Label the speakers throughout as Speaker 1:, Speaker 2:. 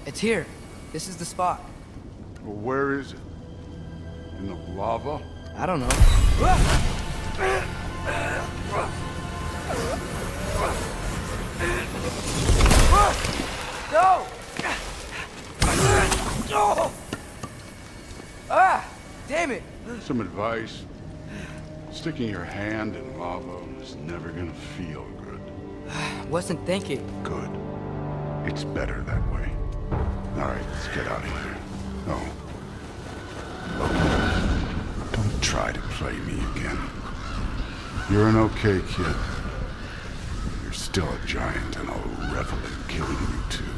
Speaker 1: It's here. This is the spot.
Speaker 2: Well, where is it? In the lava?
Speaker 1: I don't know. No! Ah! Damn it!
Speaker 2: Some advice. Sticking your hand in lava is never gonna feel good.
Speaker 1: Wasn't thinking.
Speaker 2: Good. It's better that way. All right, let's get out of here. No. Don't try to play me again. You're an okay kid. You're still a giant, and I'll revel in killing you too.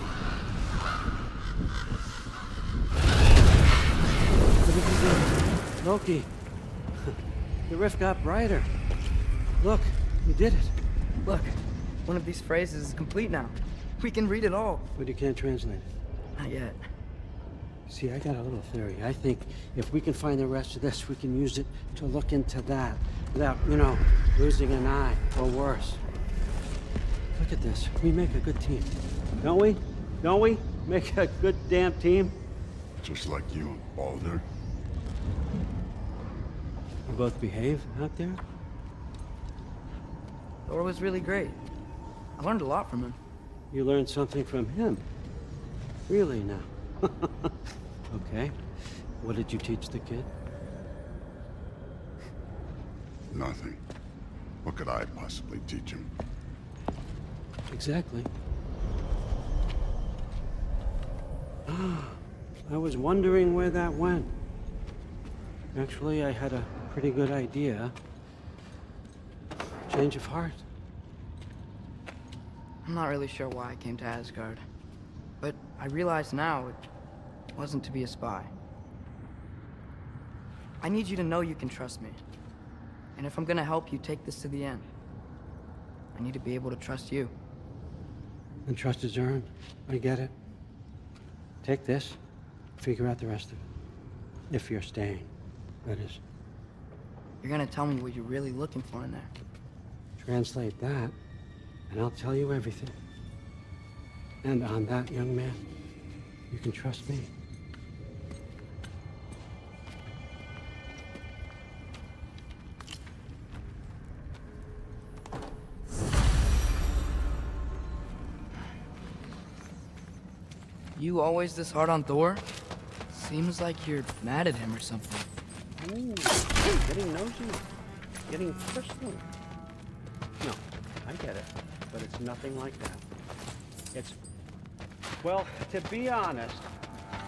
Speaker 3: What did you do? Loki. The rift got brighter. Look, you did it.
Speaker 1: Look, one of these phrases is complete now. We can read it all.
Speaker 3: But you can't translate it.
Speaker 1: Not yet.
Speaker 3: See, I got a little theory. I think if we can find the rest of this, we can use it to look into that without, losing an eye or worse. Look at this. We make a good team. Don't we? Don't we? Make a good damn team?
Speaker 2: Just like you and Baldur.
Speaker 3: We both behave out there?
Speaker 1: Thor was really great. I learned a lot from him.
Speaker 3: You learned something from him? Really now? Okay. What did you teach the kid?
Speaker 2: Nothing. What could I possibly teach him?
Speaker 3: Exactly. I was wondering where that went. Actually, I had a pretty good idea. Change of heart.
Speaker 1: I'm not really sure why I came to Asgard. But I realize now it wasn't to be a spy. I need you to know you can trust me. And if I'm gonna help you take this to the end, I need to be able to trust you.
Speaker 3: And trust is earned. I get it. Take this, figure out the rest of it. If you're staying, that is.
Speaker 1: You're gonna tell me what you're really looking for in there.
Speaker 3: Translate that, and I'll tell you everything. And on that, young man, you can trust me.
Speaker 1: You always this hard on Thor? Seems like you're mad at him or something.
Speaker 3: Ooh, getting nosy, getting personal. No, I get it, but it's nothing like that. It's, well, to be honest,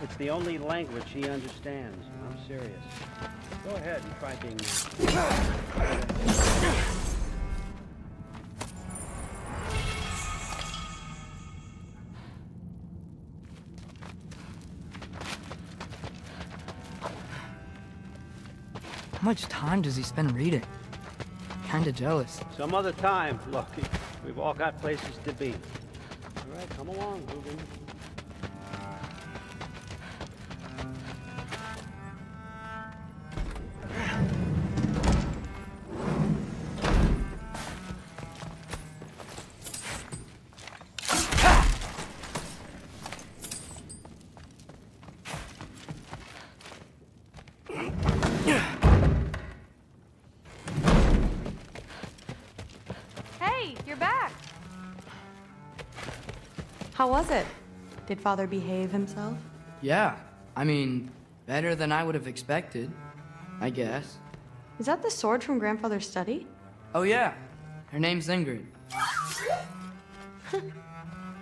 Speaker 3: it's the only language he understands. I'm serious. Go ahead and try being nice.
Speaker 1: How much time does he spend reading? Kinda jealous.
Speaker 3: Some other time, look, we've all got places to be. All right, come along, Ruben.
Speaker 4: Hey, you're back. How was it? Did Father behave himself?
Speaker 1: Yeah, I mean, better than I would have expected, I guess.
Speaker 4: Is that the sword from Grandfather's study?
Speaker 1: Oh yeah, her name's Ingrid.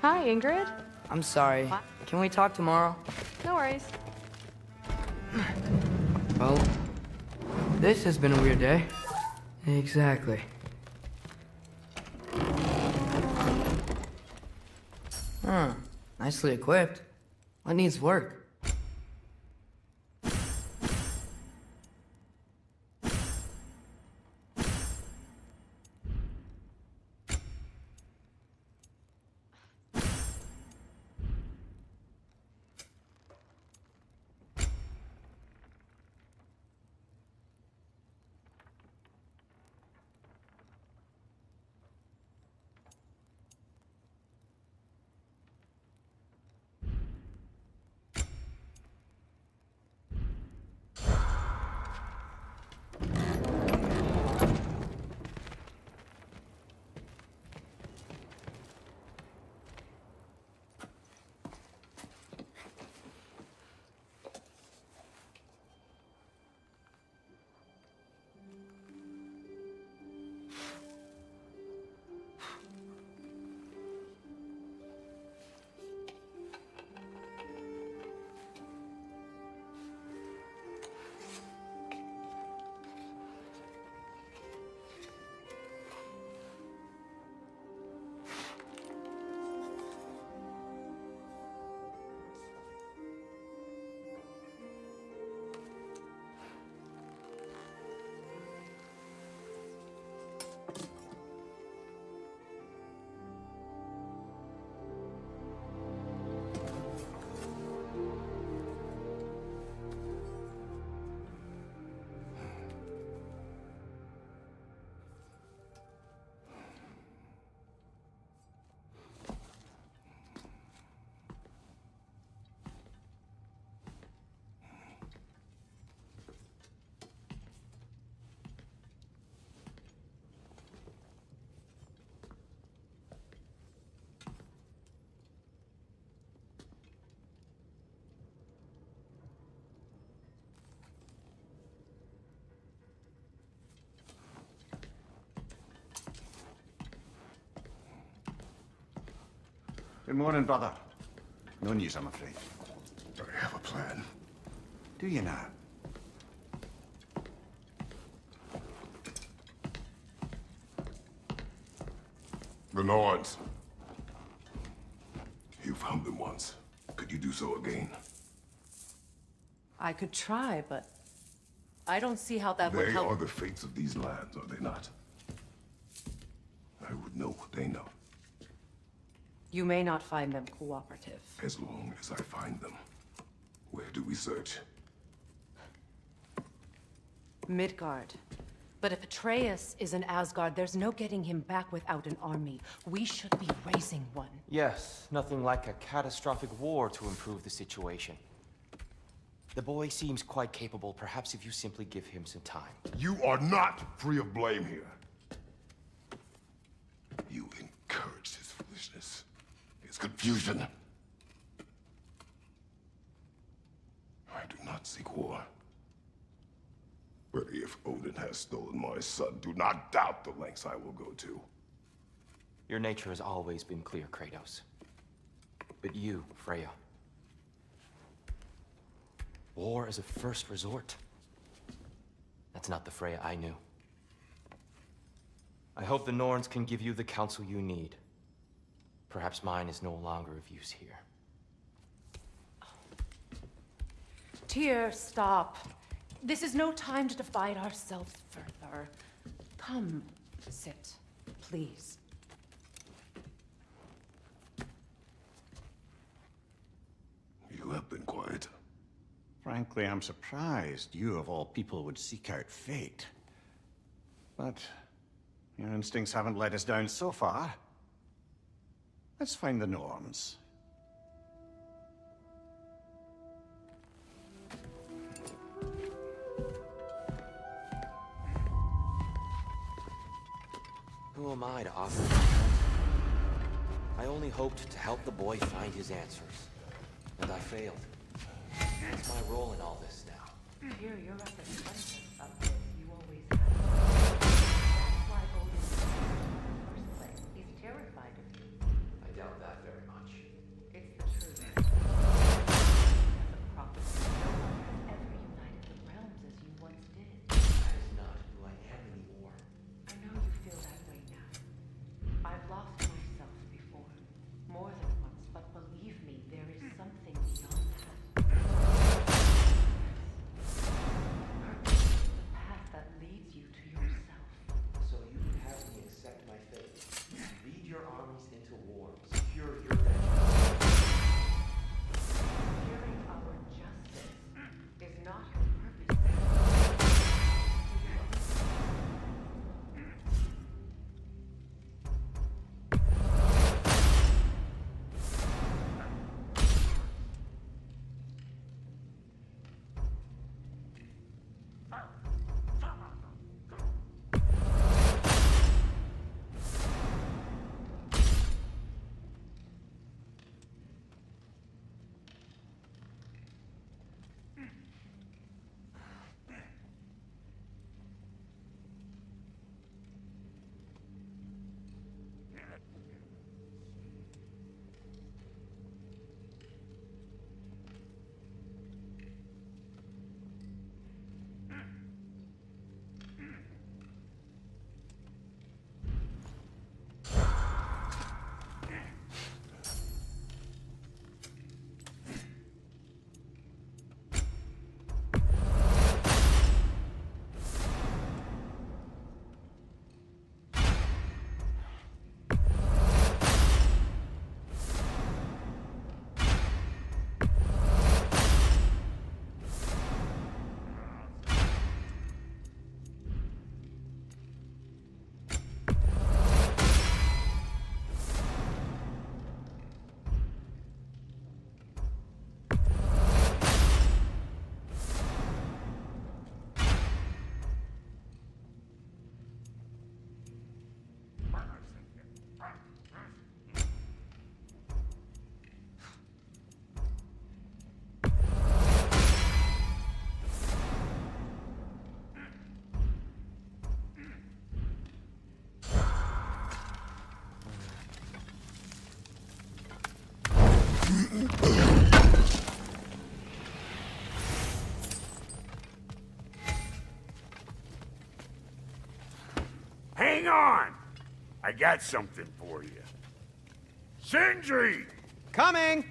Speaker 4: Hi, Ingrid.
Speaker 1: I'm sorry.
Speaker 4: What?
Speaker 1: Can we talk tomorrow?
Speaker 4: No worries.
Speaker 1: Well, this has been a weird day. Exactly. Huh. Nicely equipped. What needs work?
Speaker 5: Good morning, brother. No news, I'm afraid.
Speaker 2: I have a plan.
Speaker 5: Do you now?
Speaker 6: The Nords. You found them once. Could you do so again?
Speaker 7: I could try, but I don't see how that would
Speaker 6: They
Speaker 7: help.
Speaker 6: are the fates of these lands, are they not? I would know what they know,
Speaker 7: You may not find them cooperative.
Speaker 6: as long as I find them. Where do we search?
Speaker 7: Midgard. But if Atreus is in Asgard, there's no getting him back without an army. We should be raising one.
Speaker 8: Yes, nothing like a catastrophic war to improve the situation. The boy seems quite capable. Perhaps if you simply give him some time.
Speaker 6: You are not free of blame here. You encouraged his foolishness, his confusion. I do not seek war. But if Odin has stolen my son, do not doubt the lengths I will go to.
Speaker 8: Your nature has always been clear, Kratos. But you, Freya. War as a first resort. That's not the Freya I knew. I hope the Norns can give you the counsel you need. Perhaps mine is no longer of use here.
Speaker 7: Tyr, stop. This is no time to divide ourselves further. Come, sit, please.
Speaker 6: You have been quiet.
Speaker 5: Frankly, I'm surprised you, of all people, would seek out fate. But your instincts haven't let us down so far. Let's find the Norns.
Speaker 8: Who am I to offer my counsel? I only hoped to help the boy find his answers. And I failed. What's my role in all this now?
Speaker 7: Tyr, you're at the center of this. You always have. That's why Odin is in the first place. He's terrified of you.
Speaker 8: I doubt that very much.
Speaker 7: It's the truth. As a prophet, no one has ever united the realms as you once did.
Speaker 8: That is not who I am anymore.
Speaker 7: I know you feel that way now. I've lost myself before, more than once, but believe me, there is something beyond that. Purpose is the path
Speaker 9: Hang on! I got something for you. Sindri!
Speaker 3: Coming!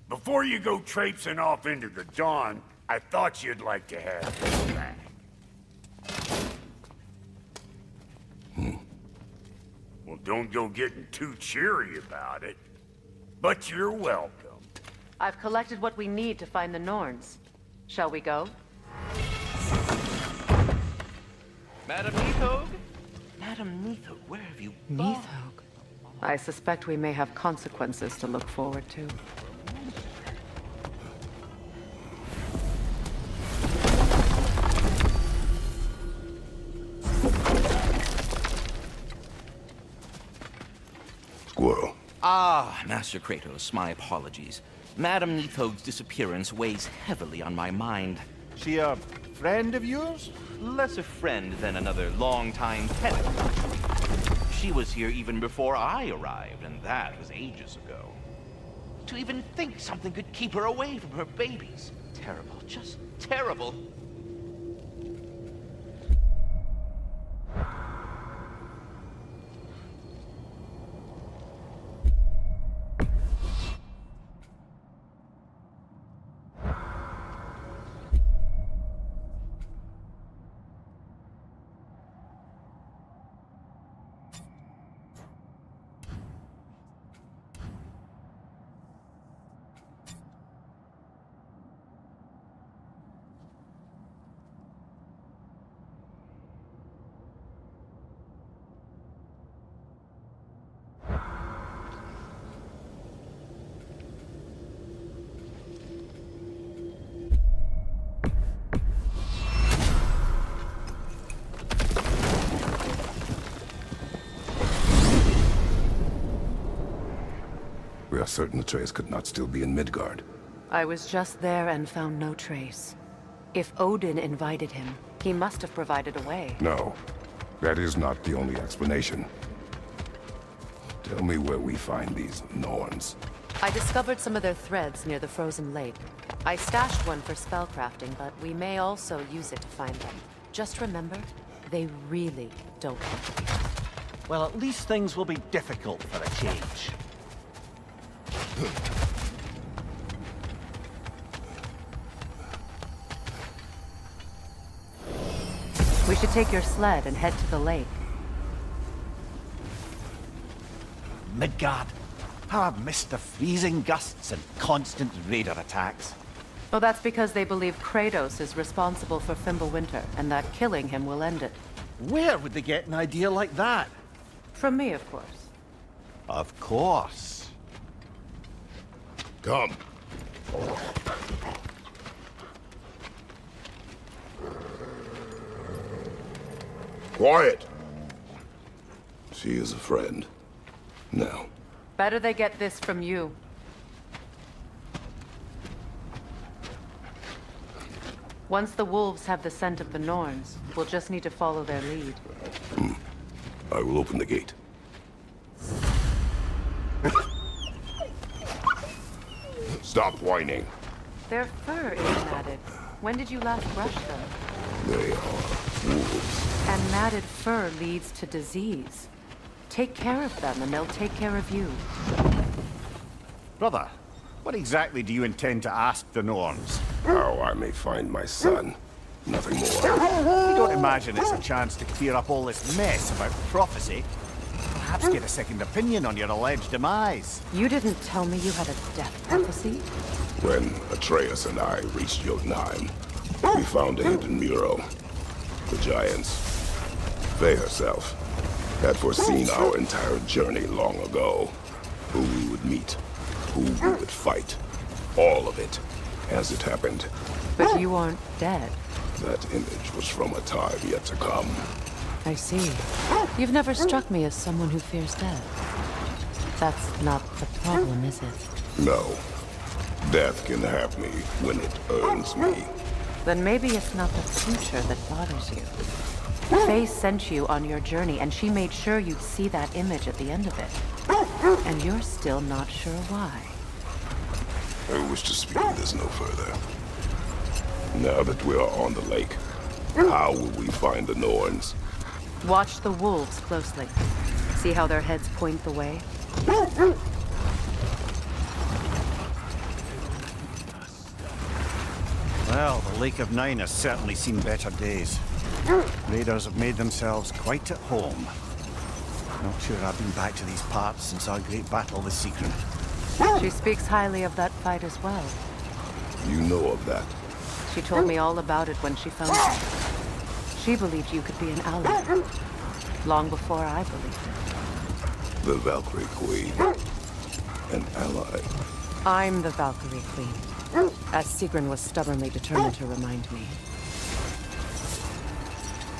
Speaker 9: Before you go traipsing off into the dawn, I thought you'd like to have this back. Well, don't go getting too cheery about it. But you're welcome.
Speaker 7: I've collected what we need to find the Norns. Shall we go?
Speaker 8: Madam Neathog? Madam Neathog, where have you gone?
Speaker 7: Neathog. I suspect we may have consequences to look forward to.
Speaker 2: Squirrel.
Speaker 10: Ah, Master Kratos, my apologies. Madam Neathog's disappearance weighs heavily on my mind.
Speaker 5: She a friend of yours?
Speaker 10: Less a friend than another longtime tenant. She was here even before I arrived, and that was ages ago. To even think something could keep her away from her babies. Terrible, just terrible.
Speaker 2: We are certain Atreus could not still be in Midgard.
Speaker 7: I was just there and found no trace. If Odin invited him, he must have provided a way.
Speaker 2: No, that is not the only explanation. Tell me where we find these Norns.
Speaker 7: I discovered some of their threads near the frozen lake. I stashed one for spellcrafting, but we may also use it to find them. Just remember, they really don't want to be.
Speaker 5: Well, at least things will be difficult for a change.
Speaker 7: We should take your sled and head to the lake.
Speaker 5: Midgard. How I've missed the freezing gusts and constant raider attacks.
Speaker 7: Well, that's because they believe Kratos is responsible for Fimbulwinter, and that killing him will end it.
Speaker 5: Where would they get an idea like that?
Speaker 7: From me, of course.
Speaker 5: Of course.
Speaker 2: Come. Quiet! She is a friend. Now.
Speaker 7: Better they get this from you. Once the wolves have the scent of the Norns, we'll just need to follow their lead.
Speaker 2: I will open the gate. Stop whining.
Speaker 7: Their fur is matted. When did you last brush them?
Speaker 2: They are wolves.
Speaker 7: And matted fur leads to disease. Take care of them, and they'll take care of you.
Speaker 5: Brother, what exactly do you intend to ask the Norns?
Speaker 2: How I may find my son. Nothing more.
Speaker 5: You don't imagine it's a chance to clear up all this mess about prophecy? Perhaps get a second opinion on your alleged demise.
Speaker 7: You didn't tell me you had a death prophecy?
Speaker 2: When Atreus and I reached Jotunheim, we found a hidden mural. The giants, they herself, had foreseen our entire journey long ago. Who we would meet, who we would fight. All of it, as it happened.
Speaker 7: But you aren't dead.
Speaker 2: That image was from a time yet to come.
Speaker 7: I see. You've never struck me as someone who fears death. That's not the problem, is it?
Speaker 2: No. Death can have me when it earns me.
Speaker 7: Then maybe it's not the future that bothers you. Faye sent you on your journey, and she made sure you'd see that image at the end of it. And you're still not sure why.
Speaker 2: I wish to speed this no further. Now that we are on the lake, how will we find the Norns?
Speaker 7: Watch the wolves closely. See how their heads point the way?
Speaker 5: Well, the Lake of Nine has certainly seen better days. Raiders have made themselves quite at home. Not sure I've been back to these parts since our great battle with Secret.
Speaker 7: She speaks highly of that fight as well.
Speaker 2: You know of that.
Speaker 7: She told me all about it when she found you. She believed you could be an ally. Long before I believed it.
Speaker 2: The Valkyrie Queen. An ally.
Speaker 7: I'm the Valkyrie Queen, as Sigrun was stubbornly determined to remind me.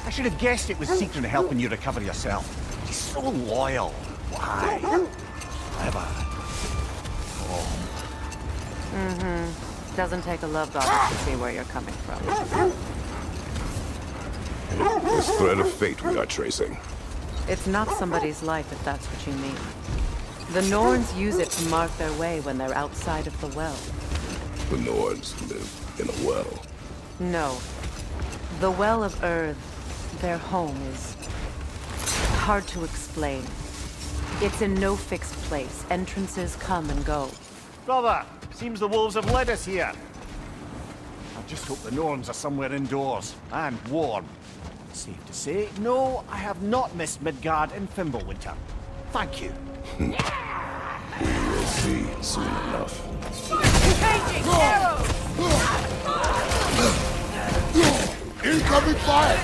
Speaker 5: I should have guessed it was Secret helping you recover yourself. She's so loyal. Why? Clever.
Speaker 7: Doesn't take a love goddess to see where you're coming from.
Speaker 2: This thread of fate we are tracing.
Speaker 7: It's not somebody's life, if that's what you mean. The Norns use it to mark their way when they're outside of the well.
Speaker 2: The Norns live in a well.
Speaker 7: No. The Well of Earth, their home, is hard to explain. It's in no fixed place. Entrances come and go.
Speaker 5: Brother, seems the wolves have led us here. I just hope the Norns are somewhere indoors and warm. Safe to say, no, I have not missed Midgard in Fimbulwinter. Thank you.
Speaker 2: We will see soon enough.
Speaker 11: Changing arrows!
Speaker 2: Incoming fire!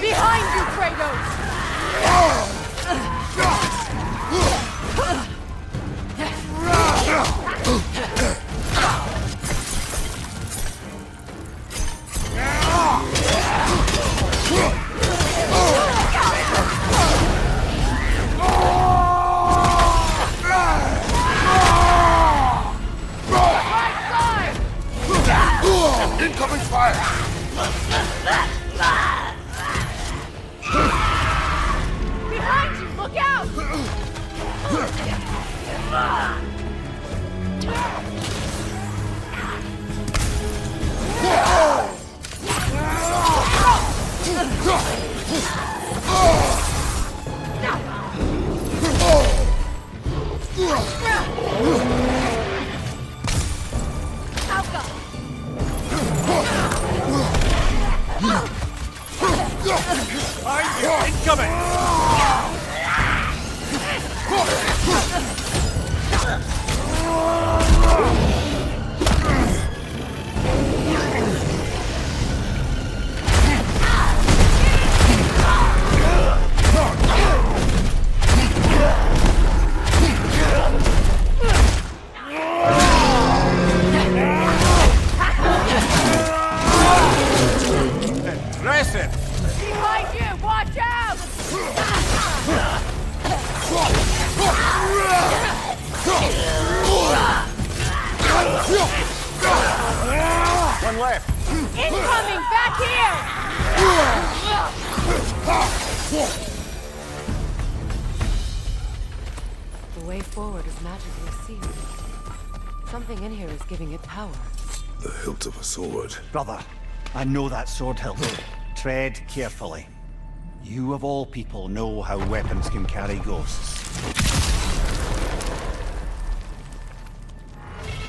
Speaker 11: Behind you, Kratos!
Speaker 2: Incoming fire!
Speaker 11: Behind you! Look out!
Speaker 5: Incoming! Impressive!
Speaker 11: Behind you! Watch out!
Speaker 5: One left.
Speaker 11: Incoming! Back here!
Speaker 7: The way forward is magically sealed. Something in here is giving it power.
Speaker 2: The hilt of a sword.
Speaker 5: Brother, I know that sword hilt. Tread carefully. You of all people know how weapons can carry ghosts.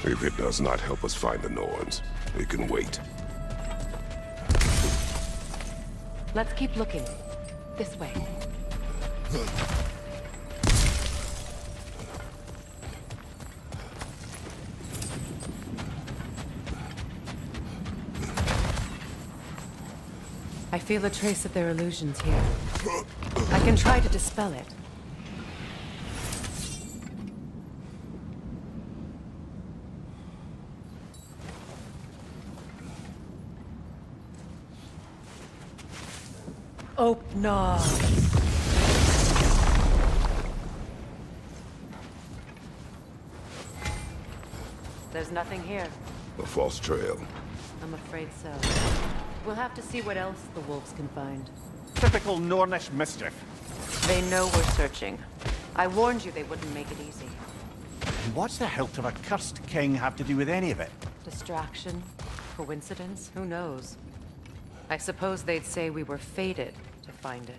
Speaker 2: If it does not help us find the Norns, it can wait.
Speaker 7: Let's keep looking. This way. I feel a trace of their illusions here. I can try to dispel it. Open up. There's nothing here.
Speaker 2: A false trail.
Speaker 7: I'm afraid so. We'll have to see what else the wolves can find.
Speaker 5: Typical Nornish mischief.
Speaker 7: They know we're searching. I warned you they wouldn't make it easy.
Speaker 5: And what's the hilt of a cursed king have to do with any of it?
Speaker 7: Distraction? Coincidence? Who knows? I suppose they'd say we were fated to find it.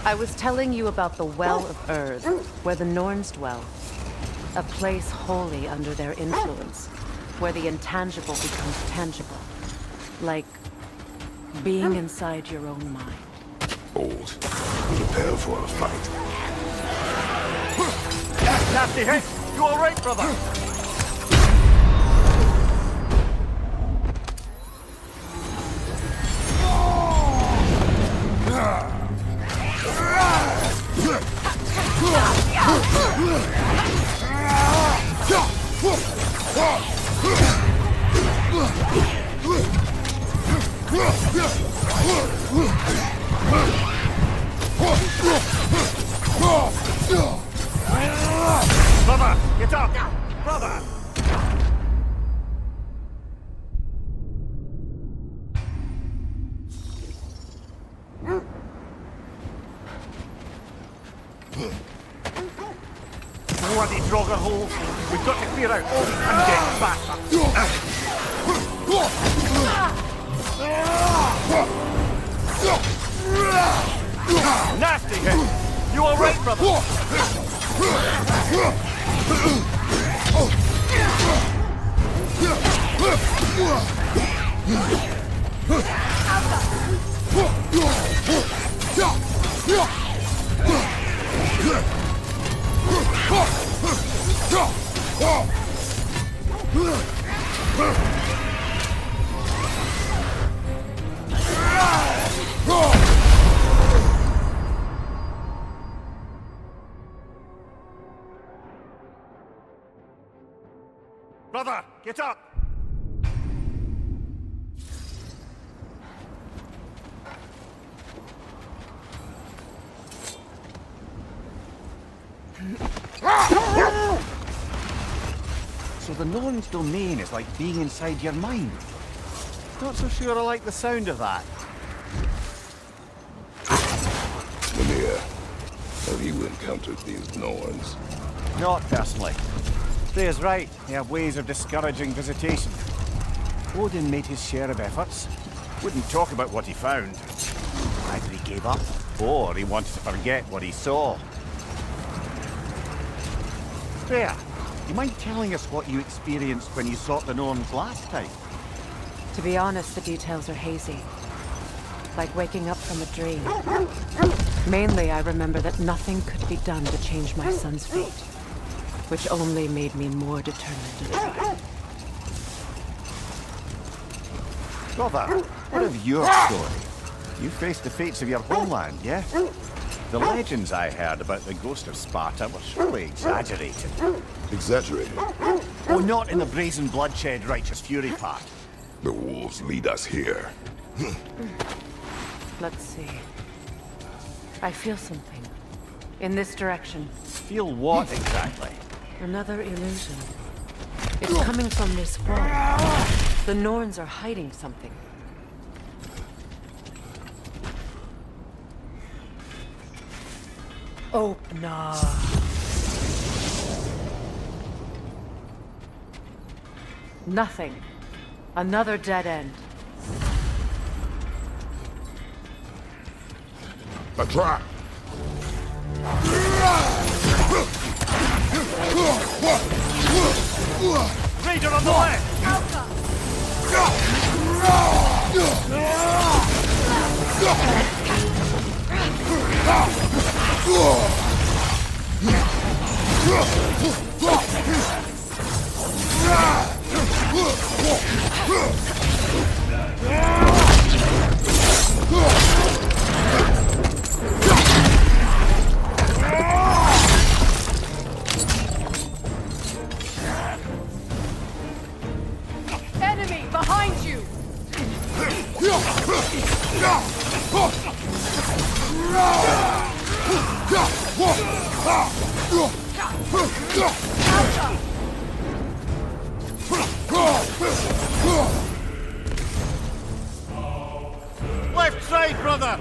Speaker 7: I was telling you about the Well of Erd, where the Norns dwell. A place wholly under their influence, where the intangible becomes tangible. Like being inside your own mind.
Speaker 2: Old. Prepare for a fight.
Speaker 5: Nasty hit! You alright, brother? Brother, get up! Brother! Bloody Draugr holes! We've got to clear out all these undead bastards! Nasty hit! You alright, brother? Brother, get up! So the Norn's domain is like being inside your mind. Not so sure I like the sound of that.
Speaker 2: Mimir, have you encountered these Norns?
Speaker 5: Not personally. Freya's right. They have ways of discouraging visitation. Odin made his share of efforts. Wouldn't talk about what he found. Either he gave up, or he wanted to forget what he saw. Freya, you mind telling us what you experienced when you sought the Norns last time?
Speaker 7: To be honest, the details are hazy. Like waking up from a dream. Mainly, I remember that nothing could be done to change my son's fate. Which only made me more determined to try.
Speaker 5: Brother, what of your story? You faced the fates of your homeland, yeah? The legends I heard about the ghost of Sparta were surely exaggerated.
Speaker 2: Exaggerated?
Speaker 5: Oh, not in the brazen bloodshed righteous fury part.
Speaker 2: The wolves lead us here.
Speaker 7: Let's see. I feel something. In this direction.
Speaker 5: Feel what exactly?
Speaker 7: Another illusion. It's coming from this wall. The Norns are hiding something. Open up. Nothing. Another dead end.
Speaker 2: A trap!
Speaker 5: Raider on the left!
Speaker 11: Enemy behind you!
Speaker 5: Left side, brother!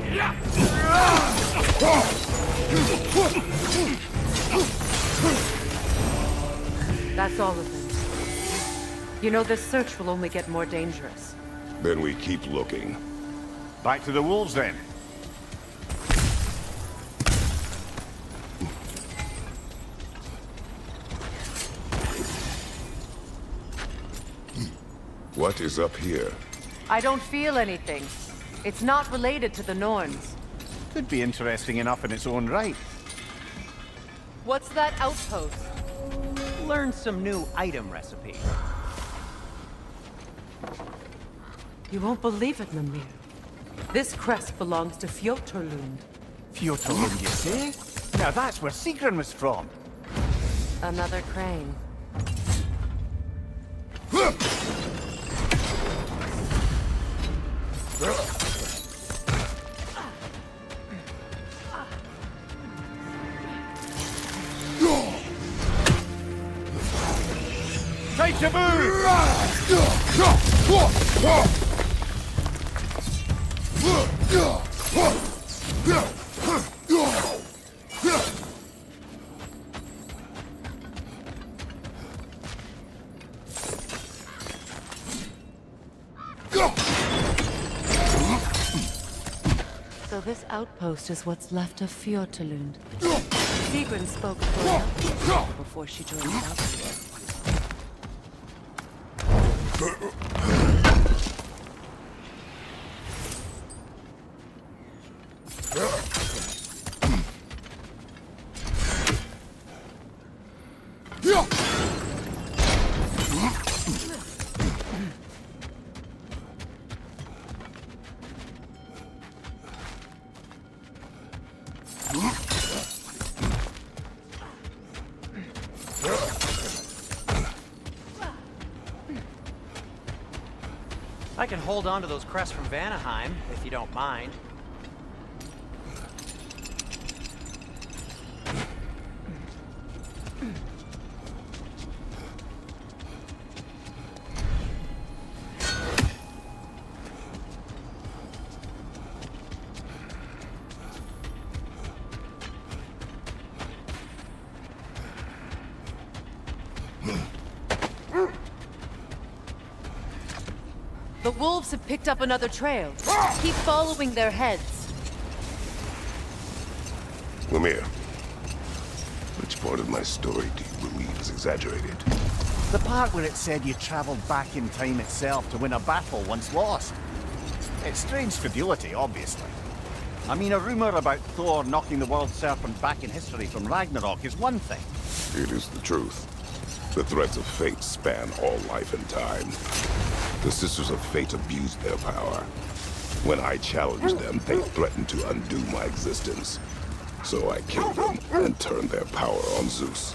Speaker 7: That's all of them. You know, this search will only get more dangerous.
Speaker 2: Then we keep looking.
Speaker 5: Back to the wolves, then.
Speaker 2: What is up here?
Speaker 7: I don't feel anything. It's not related to the Norns.
Speaker 5: Could be interesting enough in its own right.
Speaker 11: What's that outpost?
Speaker 3: Learn some new item recipes.
Speaker 7: You won't believe it, Mimir. This crest belongs to Fjotorlund.
Speaker 5: Fjotorlund, you say? Now that's where Sigrun was from.
Speaker 7: Another crane.
Speaker 5: Time to move!
Speaker 7: So this outpost is what's left of Fjotorlund. Sigrun spoke for before she joined the outpost.
Speaker 3: I can hold on to those crests from Vanaheim, if you don't mind.
Speaker 7: The wolves have picked up another trail. Keep following their heads.
Speaker 2: Mimir, which part of my story do you believe is exaggerated?
Speaker 5: The part where it said you traveled back in time itself to win a battle once lost. It's strange credulity, obviously. I mean, a rumor about Thor knocking the World Serpent back in history from Ragnarok is one thing.
Speaker 2: It is the truth. The threads of fate span all life and time. The Sisters of Fate abused their power. When I challenged them, they threatened to undo my existence. So I killed them and turned their power on Zeus.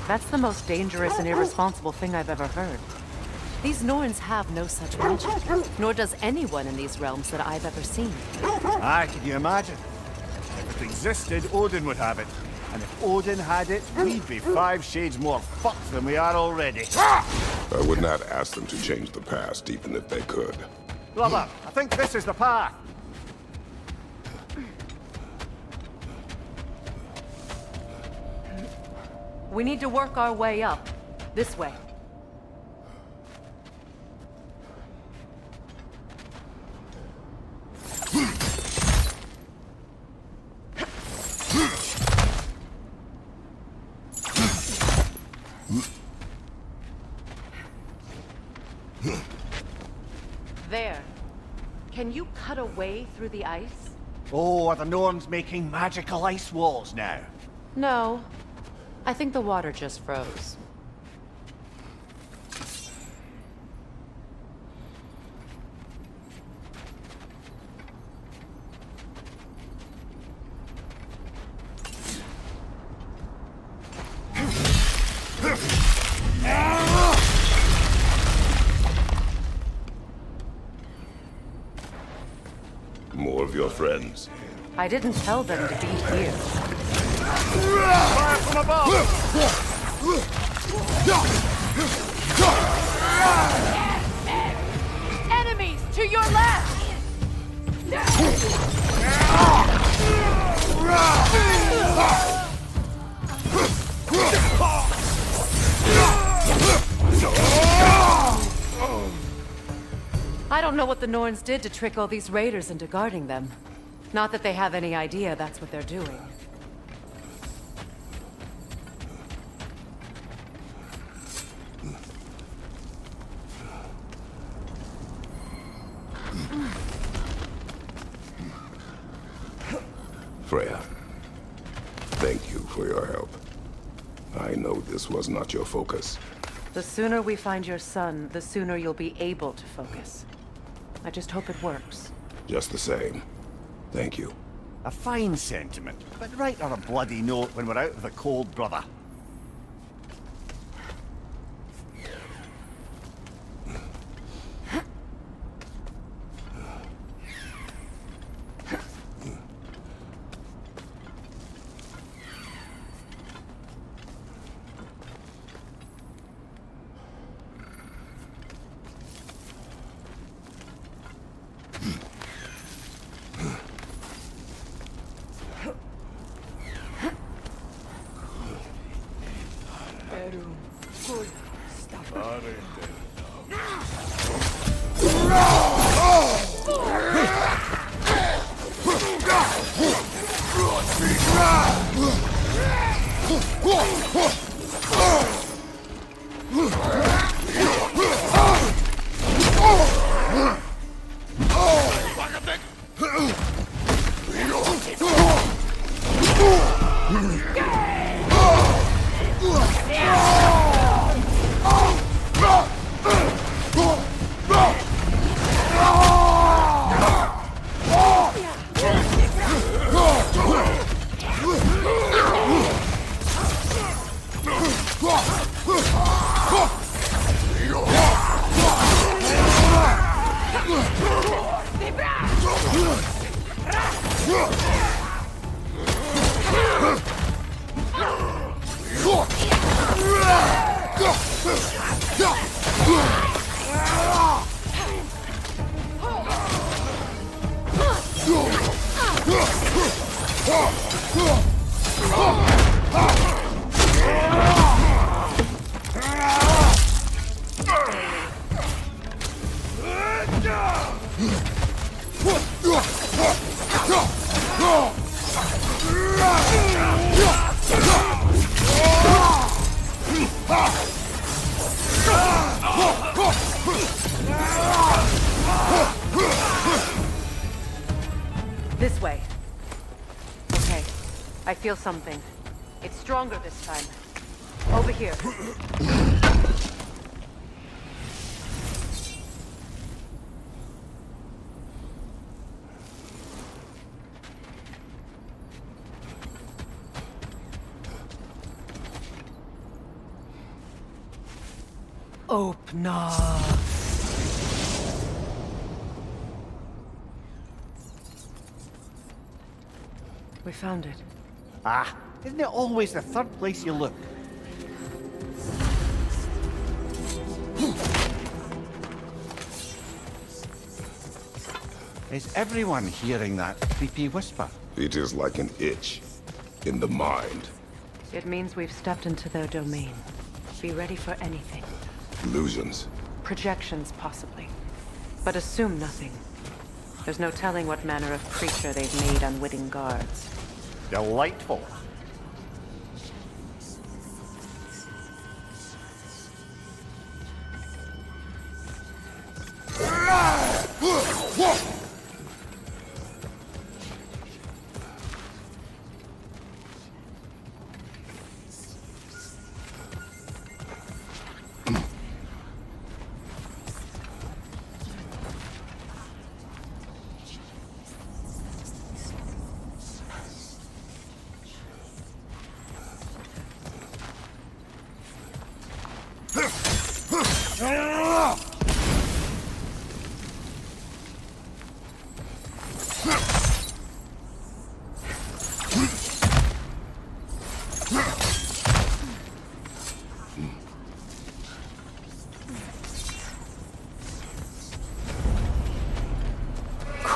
Speaker 7: That's the most dangerous and irresponsible thing I've ever heard. These Norns have no such magic, nor does anyone in these realms that I've ever seen.
Speaker 5: Aye, can you imagine? If it existed, Odin would have it. And if Odin had it, we'd be 5 shades more fucked than we are already.
Speaker 2: I would not ask them to change the past, even if they could.
Speaker 5: Brother, I think this is the path.
Speaker 7: We need to work our way up. This way. There. Can you cut a way through the ice?
Speaker 5: Oh, are the Norns making magical ice walls now?
Speaker 7: No. I think the water just froze.
Speaker 2: More of your friends.
Speaker 7: I didn't tell them to be here.
Speaker 10: Fire from above!
Speaker 11: Enemies to your left!
Speaker 7: I don't know what the Norns did to trick all these raiders into guarding them. Not that they have any idea that's what they're doing.
Speaker 2: Freya, thank you for your help. I know this was not your focus.
Speaker 7: The sooner we find your son, the sooner you'll be able to focus. I just hope it works.
Speaker 2: Just the same, thank you.
Speaker 5: A fine sentiment, but write her a bloody note when we're out of the cold, brother.
Speaker 7: This way. Okay. I feel something. It's stronger this time. Over here. Open up. We found it.
Speaker 5: Ah, isn't it always the third place you look? Is everyone hearing that creepy whisper?
Speaker 2: It is like an itch in the mind.
Speaker 7: It means we've stepped into their domain. Be ready for anything.
Speaker 2: Illusions.
Speaker 7: Projections, possibly. But assume nothing. There's no telling what manner of creature they've made unwitting guards.
Speaker 5: Delightful.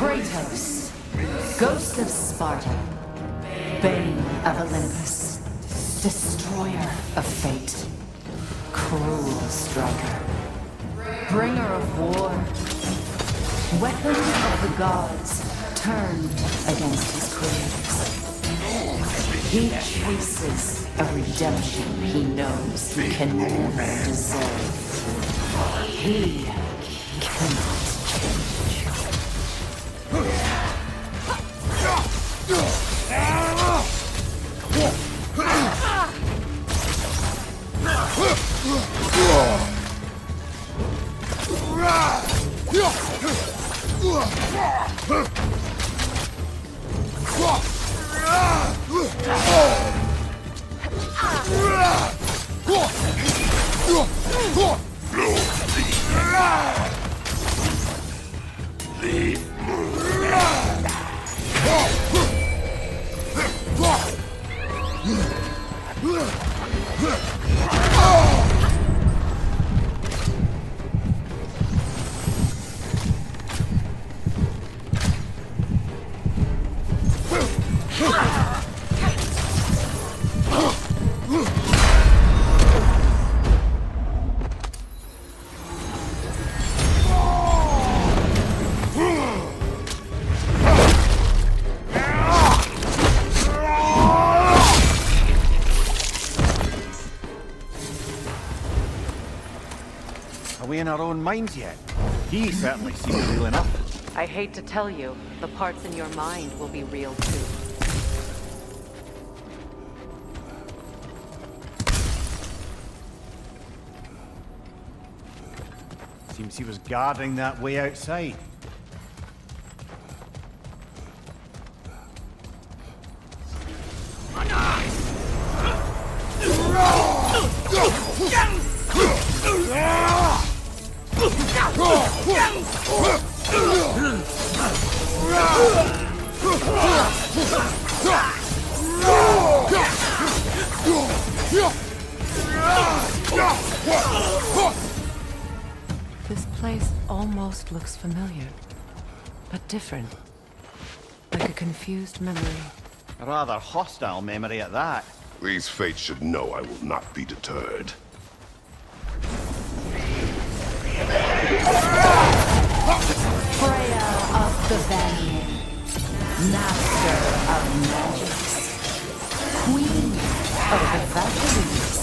Speaker 7: Kratos, Ghost of Sparta, Bane of Olympus, Destroyer of Fate, Cruel Striker, Bringer of War, Weapon of the Gods turned against his creators. He chases a redemption he knows he can never deserve. He cannot change.
Speaker 5: Are we in our own minds yet? He certainly seems real enough.
Speaker 7: I hate to tell you, the parts in your mind will be real too.
Speaker 5: Seems he was guarding that way outside.
Speaker 7: This place almost looks familiar, but different. Like a confused memory.
Speaker 5: A rather hostile memory at that.
Speaker 2: These fates should know I will not be deterred.
Speaker 7: Freya of the Vanir, Master of Magics, Queen of the Valkyries,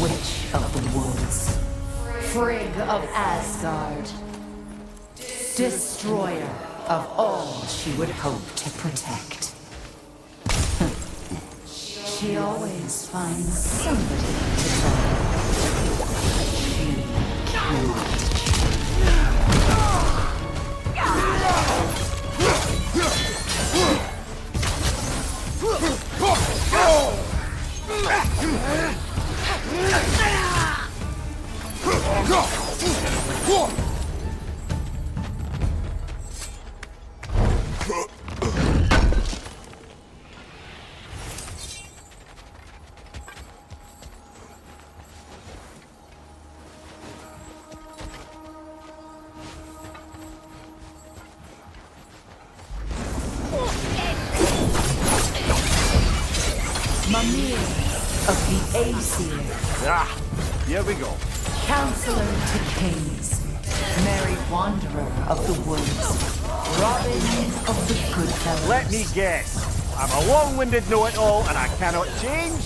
Speaker 7: Witch of the Woods, Frigg of Asgard, Destroyer of all she would hope to protect. She always finds somebody to blame. She cannot. Mimir of the Aesir.
Speaker 5: Ah, here we go.
Speaker 7: Counselor to Kings, Merry Wanderer of the Woods, Robin of the Goodfellows.
Speaker 5: Let me guess. I'm a long-winded know-it-all and I cannot change?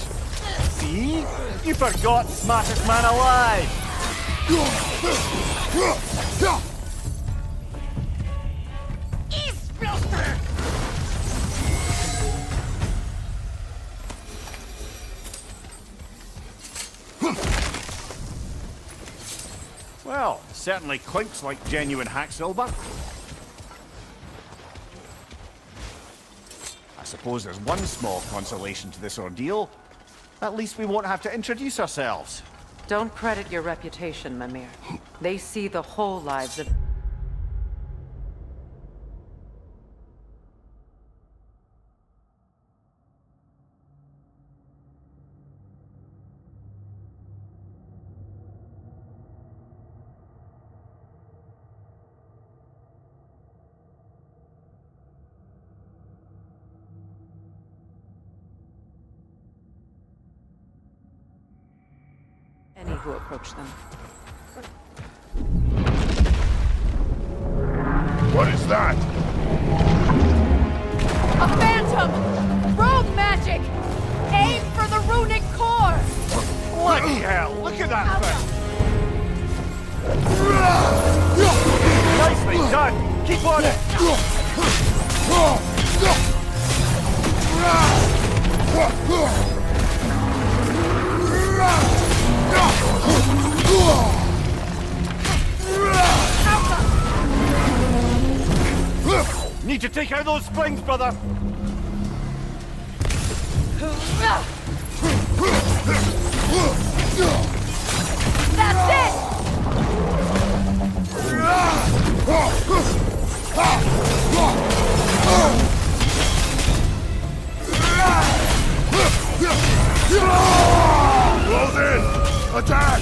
Speaker 5: See? You forgot smartest man alive! Well, certainly clinks like genuine hack silver. I suppose there's one small consolation to this ordeal. At least we won't have to introduce ourselves.
Speaker 7: Don't credit your reputation, Mimir. They see the whole lives of... any who approach them.
Speaker 2: What is that?
Speaker 11: A phantom! Rogue magic! Aim for the runic core!
Speaker 5: Bloody hell! Look at that thing! Nicely done! Keep on it! Need to take out those springs, brother!
Speaker 11: That's it!
Speaker 2: Close in! Attack!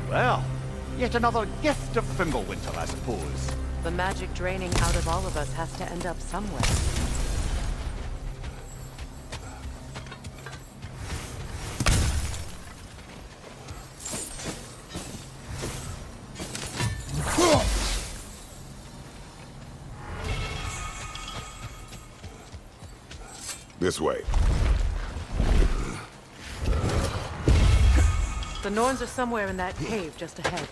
Speaker 5: Well, yet another gift of Fimbulwinter, I suppose.
Speaker 7: The magic draining out of all of us has to end up somewhere.
Speaker 2: This way.
Speaker 7: The Norns are somewhere in that cave just ahead.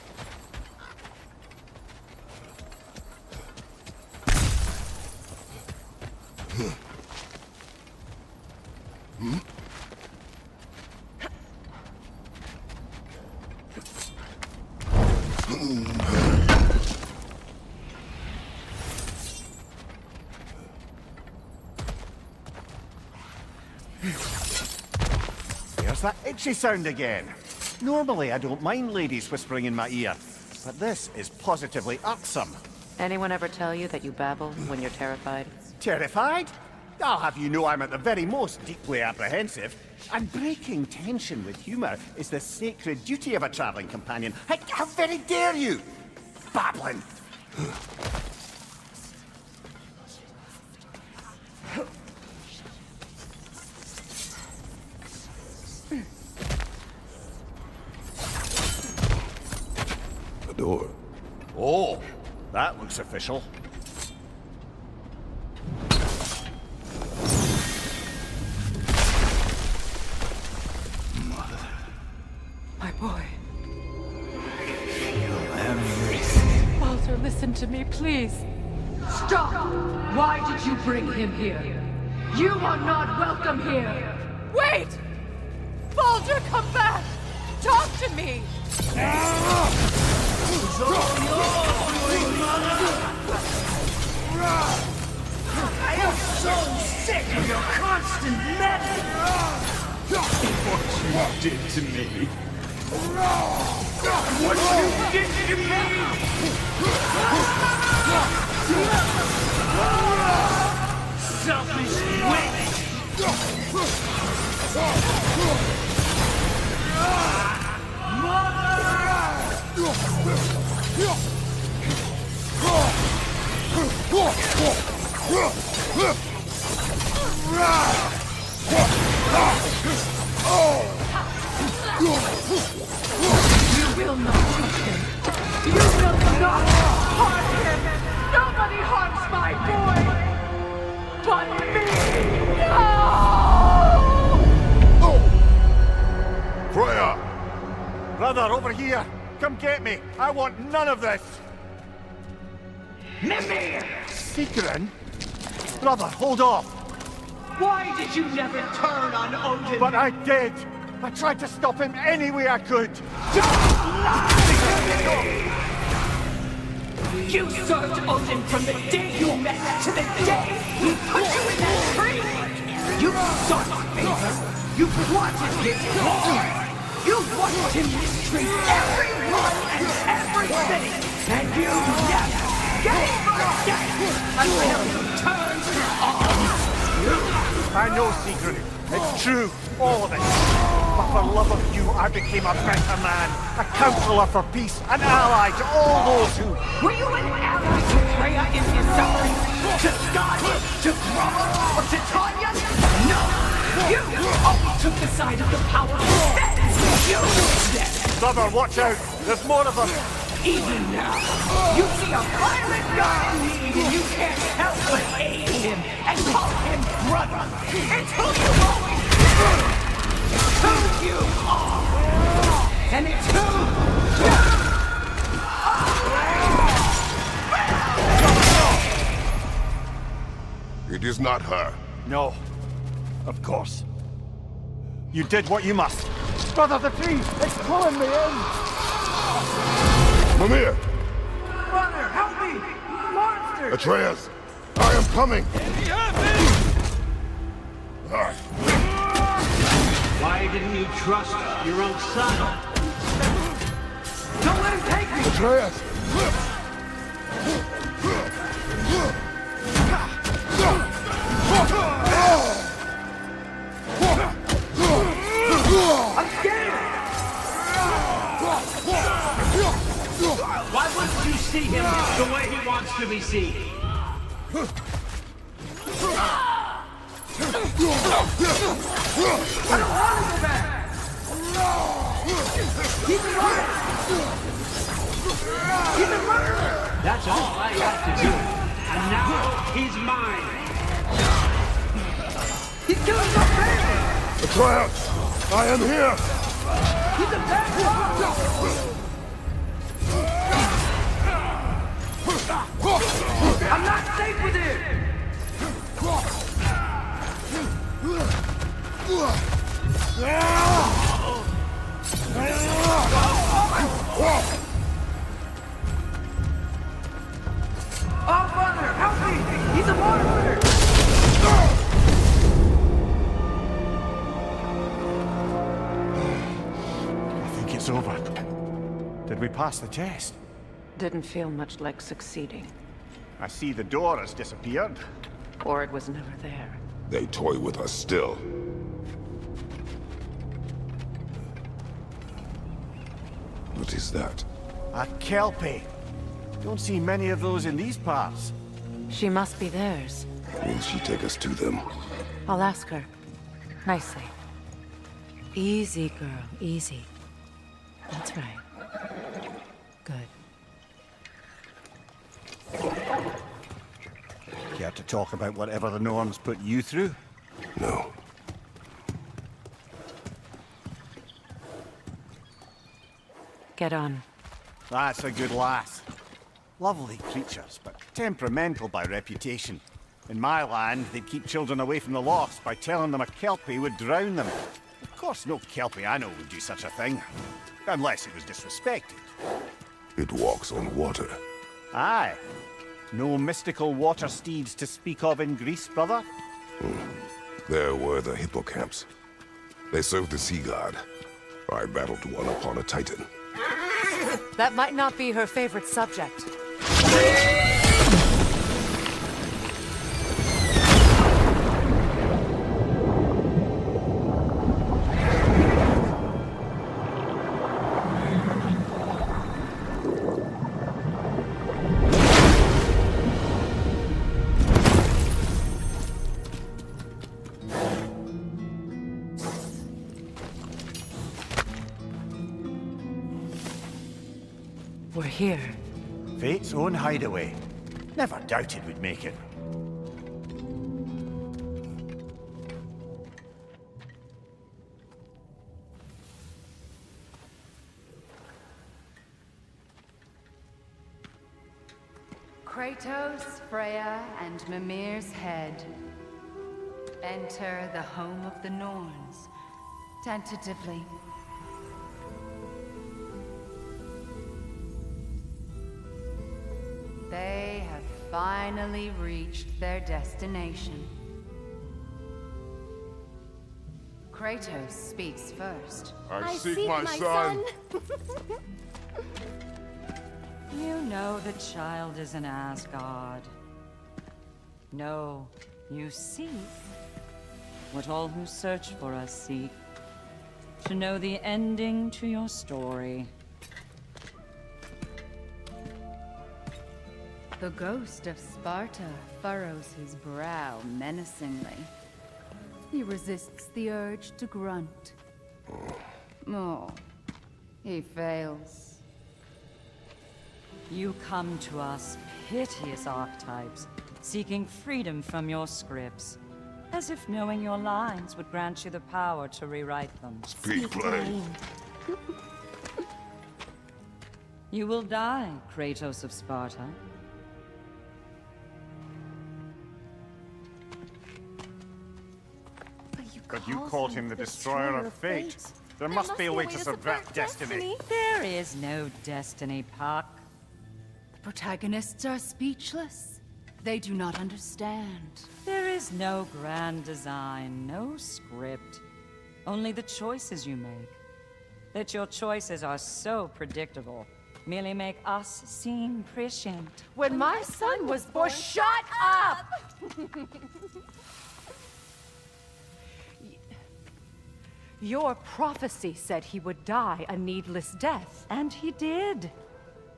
Speaker 5: There's that itchy sound again. Normally I don't mind ladies whispering in my ear, but this is positively irksome.
Speaker 7: Anyone ever tell you that you babble when you're terrified?
Speaker 5: Terrified? I'll have you know I'm at the very most deeply apprehensive. And breaking tension with humour is the sacred duty of a travelling companion. How very dare you! Babbling!
Speaker 2: The door.
Speaker 5: Oh, that looks official.
Speaker 11: My boy. Everything. Walter, listen to me, please.
Speaker 12: Stop! Why did you bring him here? You are not welcome here!
Speaker 11: Wait! Baldur, come back! Talk to me!
Speaker 12: I am so sick of your constant meddling!
Speaker 13: What you did to me.
Speaker 12: What you did to me! Selfish witch! You will not touch him! You will not harm him! Nobody harms my boy! But me! No!
Speaker 5: Freya! Brother, over here! Come get me! I want none of this!
Speaker 12: Mimir!
Speaker 5: Secret? Brother, hold off!
Speaker 12: Why did you never turn on Odin?
Speaker 5: But I did! I tried to stop him any way I could!
Speaker 12: Don't lie to me! You served Odin from the day you met to the day he put you in that tree! You sought favor! You wanted his glory! You watched him mistreat everyone and everything! And you never gave a damn until you turned on you!
Speaker 5: I know, Secret. It's true, all of it. But for love of you, I became a better man, a counselor for peace, an ally to all those who...
Speaker 12: Were you an ally to Freya in his suffering? To Skadi? To Grommer? Or to Tanya? No! You always took the side of the powerful instead! You dead!
Speaker 5: Brother, watch out! There's more of them!
Speaker 12: Even now, you see a violent guy in need and you can't help but aid him and call him brother! It's who you always been! Who you are! And it's who you are!
Speaker 2: It is not her.
Speaker 5: No. Of course. You did what you must. Brother, the tree! It's pulling me in!
Speaker 2: Mimir!
Speaker 12: Brother, help me! Monster!
Speaker 2: Atreus! I am coming!
Speaker 3: Why didn't you trust your own son?
Speaker 12: Don't let him take me!
Speaker 2: Atreus!
Speaker 12: I'm scared!
Speaker 3: Why wouldn't you see him the way he wants to be seen?
Speaker 12: I don't want to go back! He's a murderer! He's a murderer!
Speaker 3: That's all I have to do. And now he's mine.
Speaker 12: He's killing my family!
Speaker 2: Atreus! I am here!
Speaker 12: He's a bad I'm not safe with him! Oh, Father, help me! He's a monster!
Speaker 5: I think it's over. Did we pass the test?
Speaker 7: Didn't feel much like succeeding.
Speaker 5: I see the door has disappeared.
Speaker 7: Or it was never there.
Speaker 2: They toy with us still. What is that?
Speaker 5: A Kelpie. Don't see many of those in these parts.
Speaker 7: She must be theirs.
Speaker 2: Will she take us to them?
Speaker 7: I'll ask her. Nicely. Easy, girl. Easy. That's right. Good.
Speaker 5: Care to talk about whatever the Norns put you through?
Speaker 2: No.
Speaker 7: Get on.
Speaker 5: That's a good lass. Lovely creatures, but temperamental by reputation. In my land, they'd keep children away from the lost by telling them a Kelpie would drown them. Of course, no Kelpie I know would do such a thing. Unless it was disrespected.
Speaker 2: It walks on water.
Speaker 5: Aye. No mystical water steeds to speak of in Greece, brother?
Speaker 2: There were the hippocamps. They served the sea god. I battled one upon a titan.
Speaker 7: That might not be her favorite subject. We're here.
Speaker 5: Fate's own hideaway. Never doubted we'd make it.
Speaker 14: Kratos, Freya, and Mimir's head. Enter the home of the Norns. Tentatively. They have finally reached their destination. Kratos speaks first.
Speaker 6: I seek my son.
Speaker 11: You know the child is in Asgard. No, you seek what all who search for us seek. To know the ending to your story.
Speaker 14: The ghost of Sparta furrows his brow menacingly. He resists the urge to grunt. Oh, he fails.
Speaker 11: You come to us, piteous archetypes, seeking freedom from your scripts. As if knowing your lines would grant you the power to rewrite them.
Speaker 6: Speak plain.
Speaker 11: You will die, Kratos of Sparta.
Speaker 5: But you called him the Destroyer of Fate. There must be a way to subvert destiny.
Speaker 11: There is no destiny, Puck.
Speaker 14: The protagonists are speechless. They do not understand.
Speaker 11: There is no grand design, no script. Only the choices you make. That your choices are so predictable merely make us seem prescient.
Speaker 12: When my son was born, shut up! Your prophecy said he would die a needless death.
Speaker 11: And he did.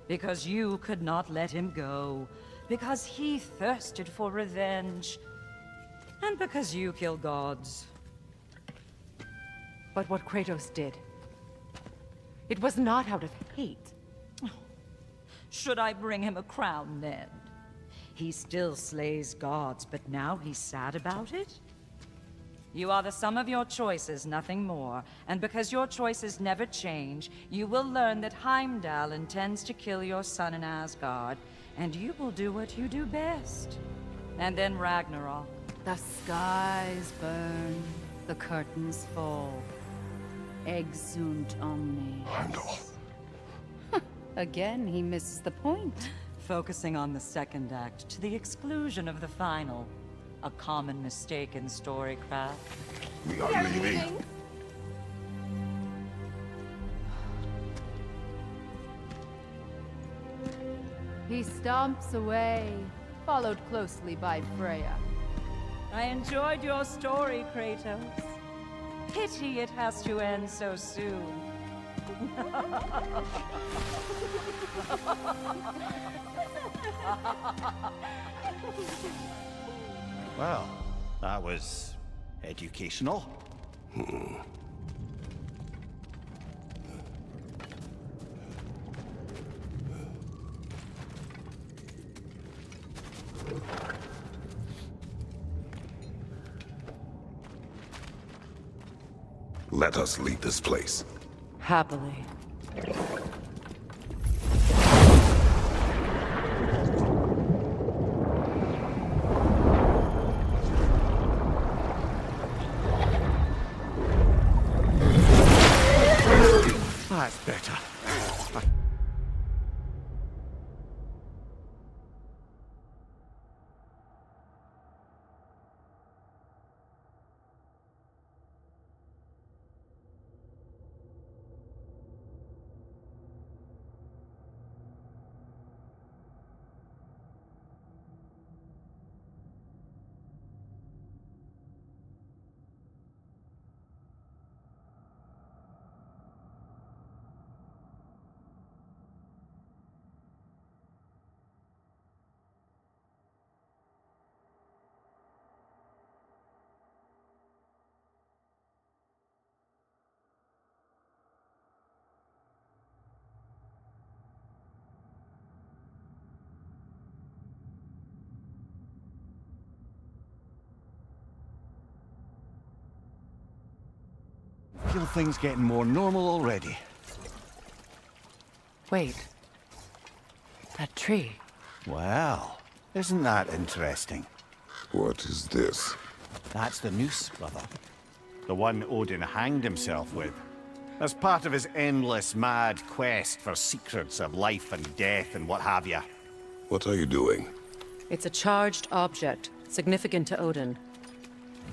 Speaker 11: Because you could not let him go. Because he thirsted for revenge. And because you kill gods.
Speaker 12: But what Kratos did, it was not out of hate.
Speaker 11: Should I bring him a crown then? He still slays gods, but now he's sad about it? You are the sum of your choices, nothing more. And because your choices never change, you will learn that Heimdall intends to kill your son in Asgard, and you will do what you do best. And then Ragnarok.
Speaker 14: The skies burn, the curtains fall. Exunt omnes.
Speaker 6: Heimdall.
Speaker 14: Again, he misses the point.
Speaker 11: Focusing on the second act to the exclusion of the final. A common mistake in storycraft.
Speaker 6: We are leaving.
Speaker 14: He stomps away, followed closely by Freya.
Speaker 11: I enjoyed your story, Kratos. Pity it has to end so soon.
Speaker 5: Well, that was educational.
Speaker 2: Let us leave this place.
Speaker 11: Happily.
Speaker 5: That's better. Feel things getting more normal already.
Speaker 12: Wait. That tree.
Speaker 5: Well, isn't that interesting?
Speaker 2: What is this?
Speaker 5: That's the noose, brother. The one Odin hanged himself with. As part of his endless, mad quest for secrets of life and death and what have you.
Speaker 2: What are you doing?
Speaker 7: It's a charged object, significant to Odin.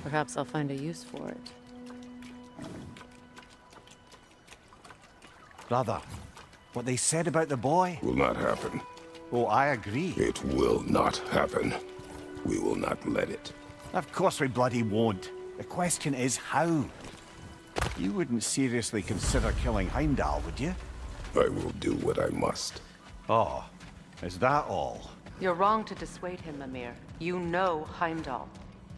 Speaker 7: Perhaps I'll find a use for it.
Speaker 5: Brother, what they said about the boy?
Speaker 2: Will not happen.
Speaker 5: Oh, I agree.
Speaker 2: It will not happen. We will not let it.
Speaker 5: Of course we bloody won't. The question is how. You wouldn't seriously consider killing Heimdall, would you?
Speaker 2: I will do what I must.
Speaker 5: Oh, is that all?
Speaker 7: You're wrong to dissuade him, Mimir. You know Heimdall.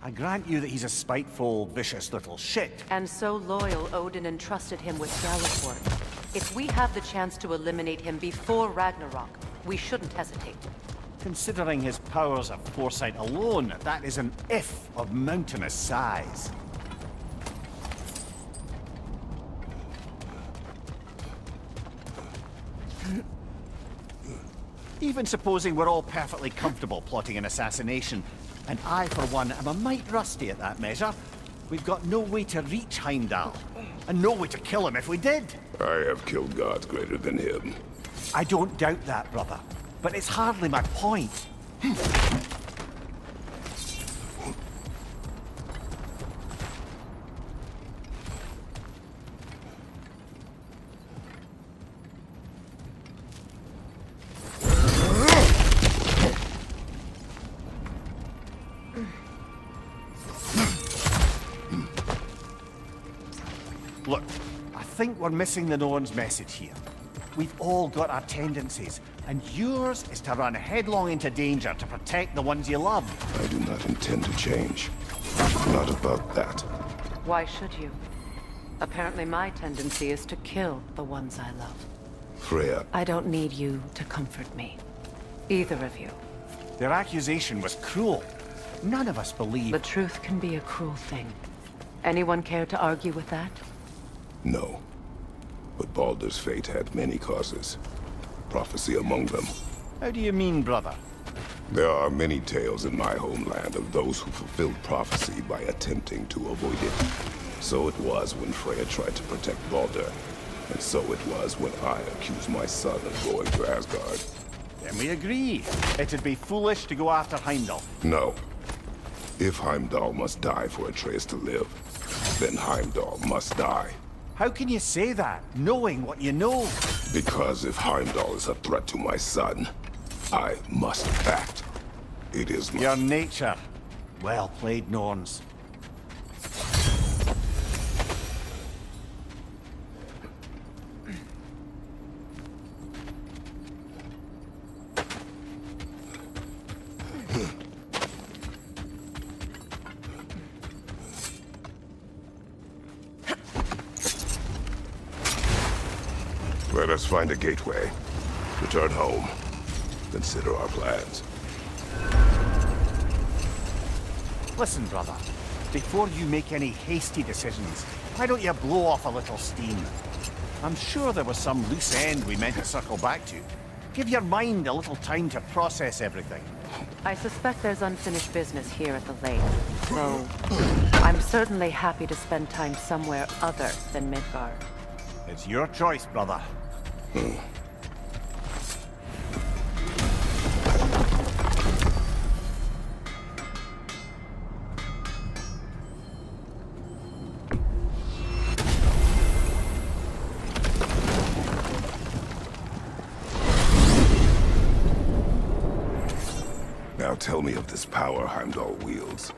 Speaker 5: I grant you that he's a spiteful, vicious little shit.
Speaker 7: And so loyal, Odin entrusted him with Gjallarhorn. If we have the chance to eliminate him before Ragnarok, we shouldn't hesitate.
Speaker 5: Considering his powers of foresight alone, that is an if of mountainous size. Even supposing we're all perfectly comfortable plotting an assassination, and I, for one, am a mite rusty at that measure, we've got no way to reach Heimdall, and no way to kill him if we did.
Speaker 2: I have killed gods greater than him.
Speaker 5: I don't doubt that, brother, but it's hardly my point. Look, I think we're missing the Norn's message here. We've all got our tendencies, and yours is to run headlong into danger to protect the ones you love.
Speaker 2: I do not intend to change. Not about that.
Speaker 7: Why should you? Apparently my tendency is to kill the ones I love.
Speaker 2: Freya.
Speaker 7: I don't need you to comfort me. Either of you.
Speaker 5: Their accusation was cruel. None of us believe...
Speaker 7: The truth can be a cruel thing. Anyone care to argue with that?
Speaker 2: No. But Baldur's fate had many causes. Prophecy among them.
Speaker 5: How do you mean, brother?
Speaker 2: There are many tales in my homeland of those who fulfilled prophecy by attempting to avoid it. So it was when Freya tried to protect Baldur. And so it was when I accused my son of going to Asgard.
Speaker 5: Then we agree. It'd be foolish to go after Heimdall.
Speaker 2: No. If Heimdall must die for Atreus to live, then Heimdall must die.
Speaker 5: How can you say that, knowing what you know?
Speaker 2: Because if Heimdall is a threat to my son, I must act. It is my...
Speaker 5: Your nature. Well played, Norns.
Speaker 2: Let us find a gateway. Return home. Consider our plans.
Speaker 5: Listen, brother. Before you make any hasty decisions, why don't you blow off a little steam? I'm sure there was some loose end we meant to circle back to. Give your mind a little time to process everything.
Speaker 7: I suspect there's unfinished business here at the lake, so I'm certainly happy to spend time somewhere other than Midgard.
Speaker 5: It's your choice, brother.
Speaker 2: Now tell me of this power Heimdall wields.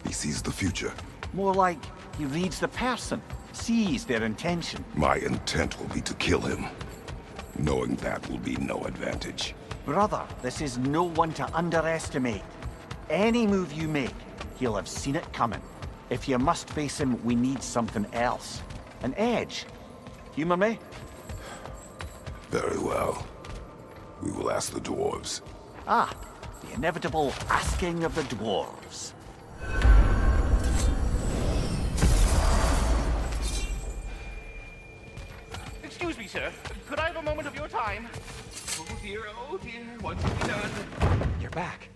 Speaker 2: He sees the future.
Speaker 5: More like he reads the person, sees their intention.
Speaker 2: My intent will be to kill him. Knowing that will be no advantage.
Speaker 5: Brother, this is no one to underestimate. Any move you make, he'll have seen it coming. If you must face him, we need something else. An edge. Humor me?
Speaker 2: Very well. We will ask the dwarves.
Speaker 5: Ah, the inevitable asking of the dwarves.
Speaker 10: Excuse me, sir. Could I have a moment of your time? Oh dear, what's to be done?
Speaker 8: You're back.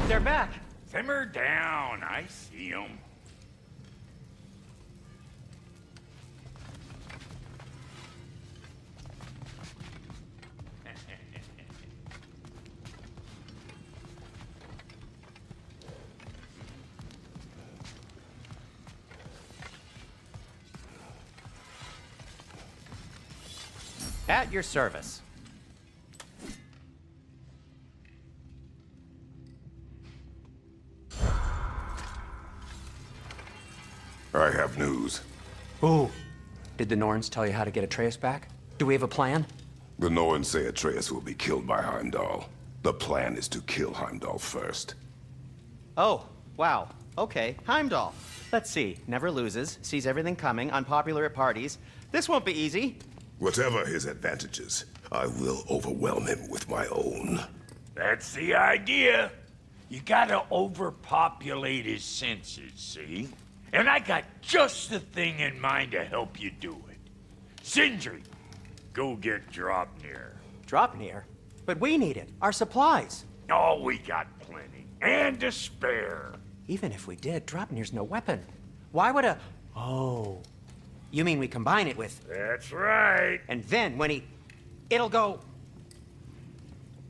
Speaker 9: They're back. Simmer down. I see them.
Speaker 3: At your service.
Speaker 2: I have news.
Speaker 3: Ooh. Did the Norns tell you how to get Atreus back? Do we have a plan?
Speaker 2: The Norns say Atreus will be killed by Heimdall. The plan is to kill Heimdall first.
Speaker 3: Oh, wow. Okay, Heimdall. Let's see. Never loses, sees everything coming, unpopular at parties. This won't be easy.
Speaker 2: Whatever his advantages, I will overwhelm him with my own.
Speaker 9: That's the idea. You gotta overpopulate his senses, see? And I got just the thing in mind to help you do it. Sindri, go get Draupnir.
Speaker 3: Draupnir? But we need it. Our supplies.
Speaker 9: Oh, we got plenty. And to spare.
Speaker 3: Even if we did, Draupnir's no weapon. Why would a... Oh. You mean we combine it with...
Speaker 9: That's right.
Speaker 3: And then when he... It'll go...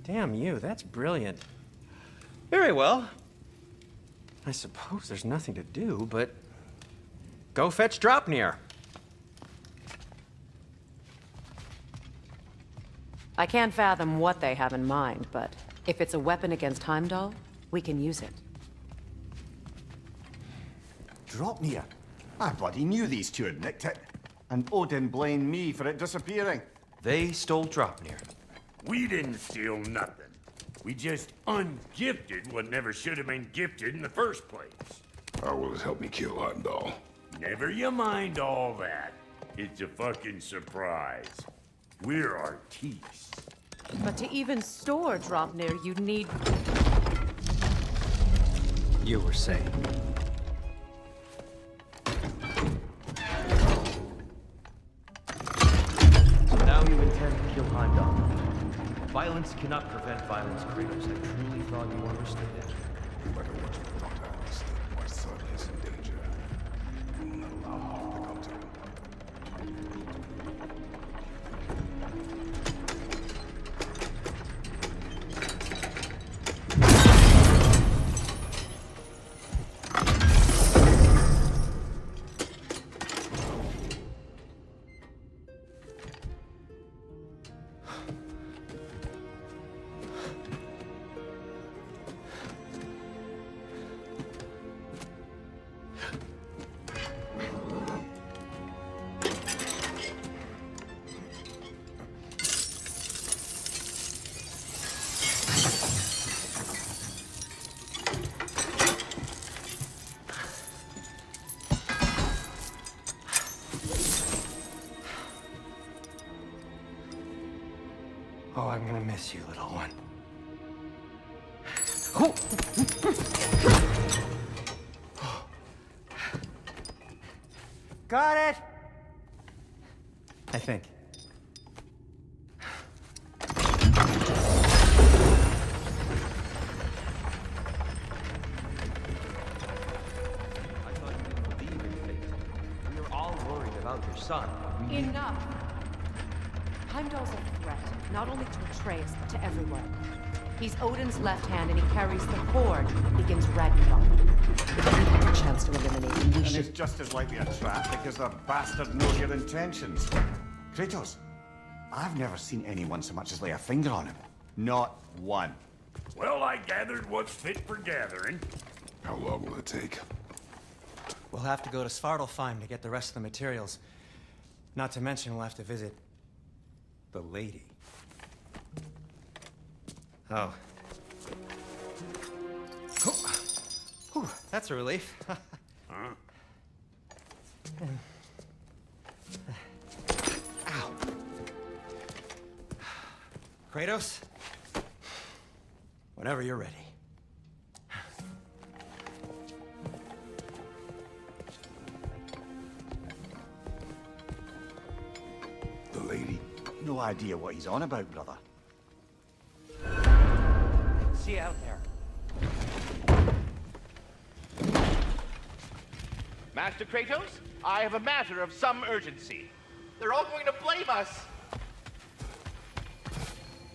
Speaker 3: Damn you, that's brilliant. Very well. I suppose there's nothing to do, but... Go fetch Draupnir.
Speaker 7: I can't fathom what they have in mind, but if it's a weapon against Heimdall, we can use it.
Speaker 5: Draupnir? I bloody knew these two had nicked it. And Odin blamed me for it disappearing.
Speaker 8: They stole Draupnir.
Speaker 9: We didn't steal nothing. We just ungifted what never should have been gifted in the first place.
Speaker 2: How will it help me kill Heimdall?
Speaker 9: Never you mind all that. It's a fucking surprise. We're artistes.
Speaker 7: But to even store Draupnir, you'd need...
Speaker 3: You were saying.
Speaker 8: So now you intend to kill Heimdall. Violence cannot prevent violence, Kratos. I truly thought you understood it.
Speaker 2: No matter what you thought I understood, my son is in danger. I will not allow harm to come to him.
Speaker 3: Oh, I'm gonna miss you, little one. Got it! I think.
Speaker 8: I thought you didn't believe in fate. We were all worried about your son.
Speaker 7: Enough! Heimdall's a threat, not only to Atreus, but to everyone. He's Odin's left hand, and he carries the horde that begins Ragnarok. If we had a chance to eliminate him, we
Speaker 5: And
Speaker 7: should...
Speaker 5: it's just as likely a trap because the bastard knows your intentions. Kratos, I've never seen anyone so much as lay a finger on him. Not one.
Speaker 9: Well, I gathered what's fit for gathering.
Speaker 2: How long will it take?
Speaker 3: We'll have to go to Svartalfheim to get the rest of the materials. Not to mention we'll have to visit... the lady. Oh. Whew, that's a relief. Ow. Kratos? Whenever you're ready.
Speaker 2: The lady?
Speaker 5: No idea what he's on about, brother.
Speaker 3: See you out there.
Speaker 10: Master Kratos, I have a matter of some urgency. They're all going to blame us.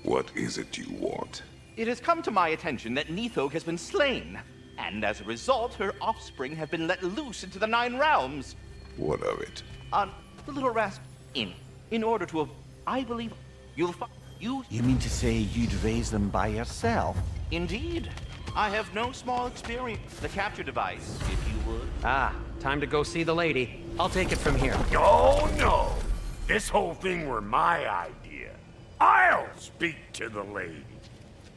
Speaker 2: What is it you want?
Speaker 10: It has come to my attention that Nithog has been slain, and as a result, her offspring have been let loose into the Nine Realms.
Speaker 2: What of it?
Speaker 10: On the little rasp in order to I believe you'll find you.
Speaker 5: You mean to say you'd raise them by yourself?
Speaker 10: Indeed. I have no small experience. The capture device, if you would.
Speaker 3: Ah, time to go see the lady. I'll take it from here.
Speaker 9: Oh, no. This whole thing were my idea. I'll speak to the lady.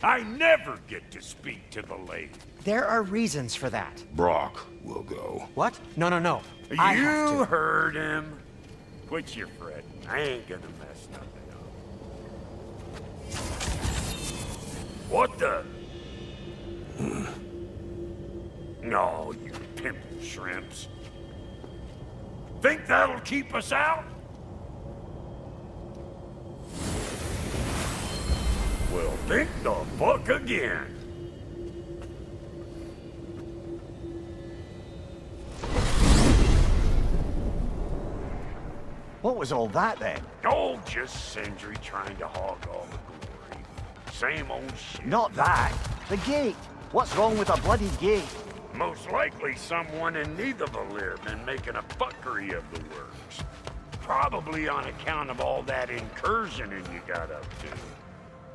Speaker 9: I never get to speak to the lady.
Speaker 3: There are reasons for that.
Speaker 2: Brock will go.
Speaker 3: What? No, no, no. I have
Speaker 9: You
Speaker 3: to.
Speaker 9: heard him. Quit your fretting. I ain't gonna mess nothing up. What the? No, you pimple shrimps. Think that'll keep us out? Well, think the fuck again.
Speaker 5: What was all that then?
Speaker 9: Oh, just Sindri trying to hog all the glory. Same old shit.
Speaker 5: Not that. The gate. What's wrong with a bloody gate?
Speaker 9: Most likely someone in Nidavellir been making a fuckery of the works. Probably on account of all that incursioning you got up to.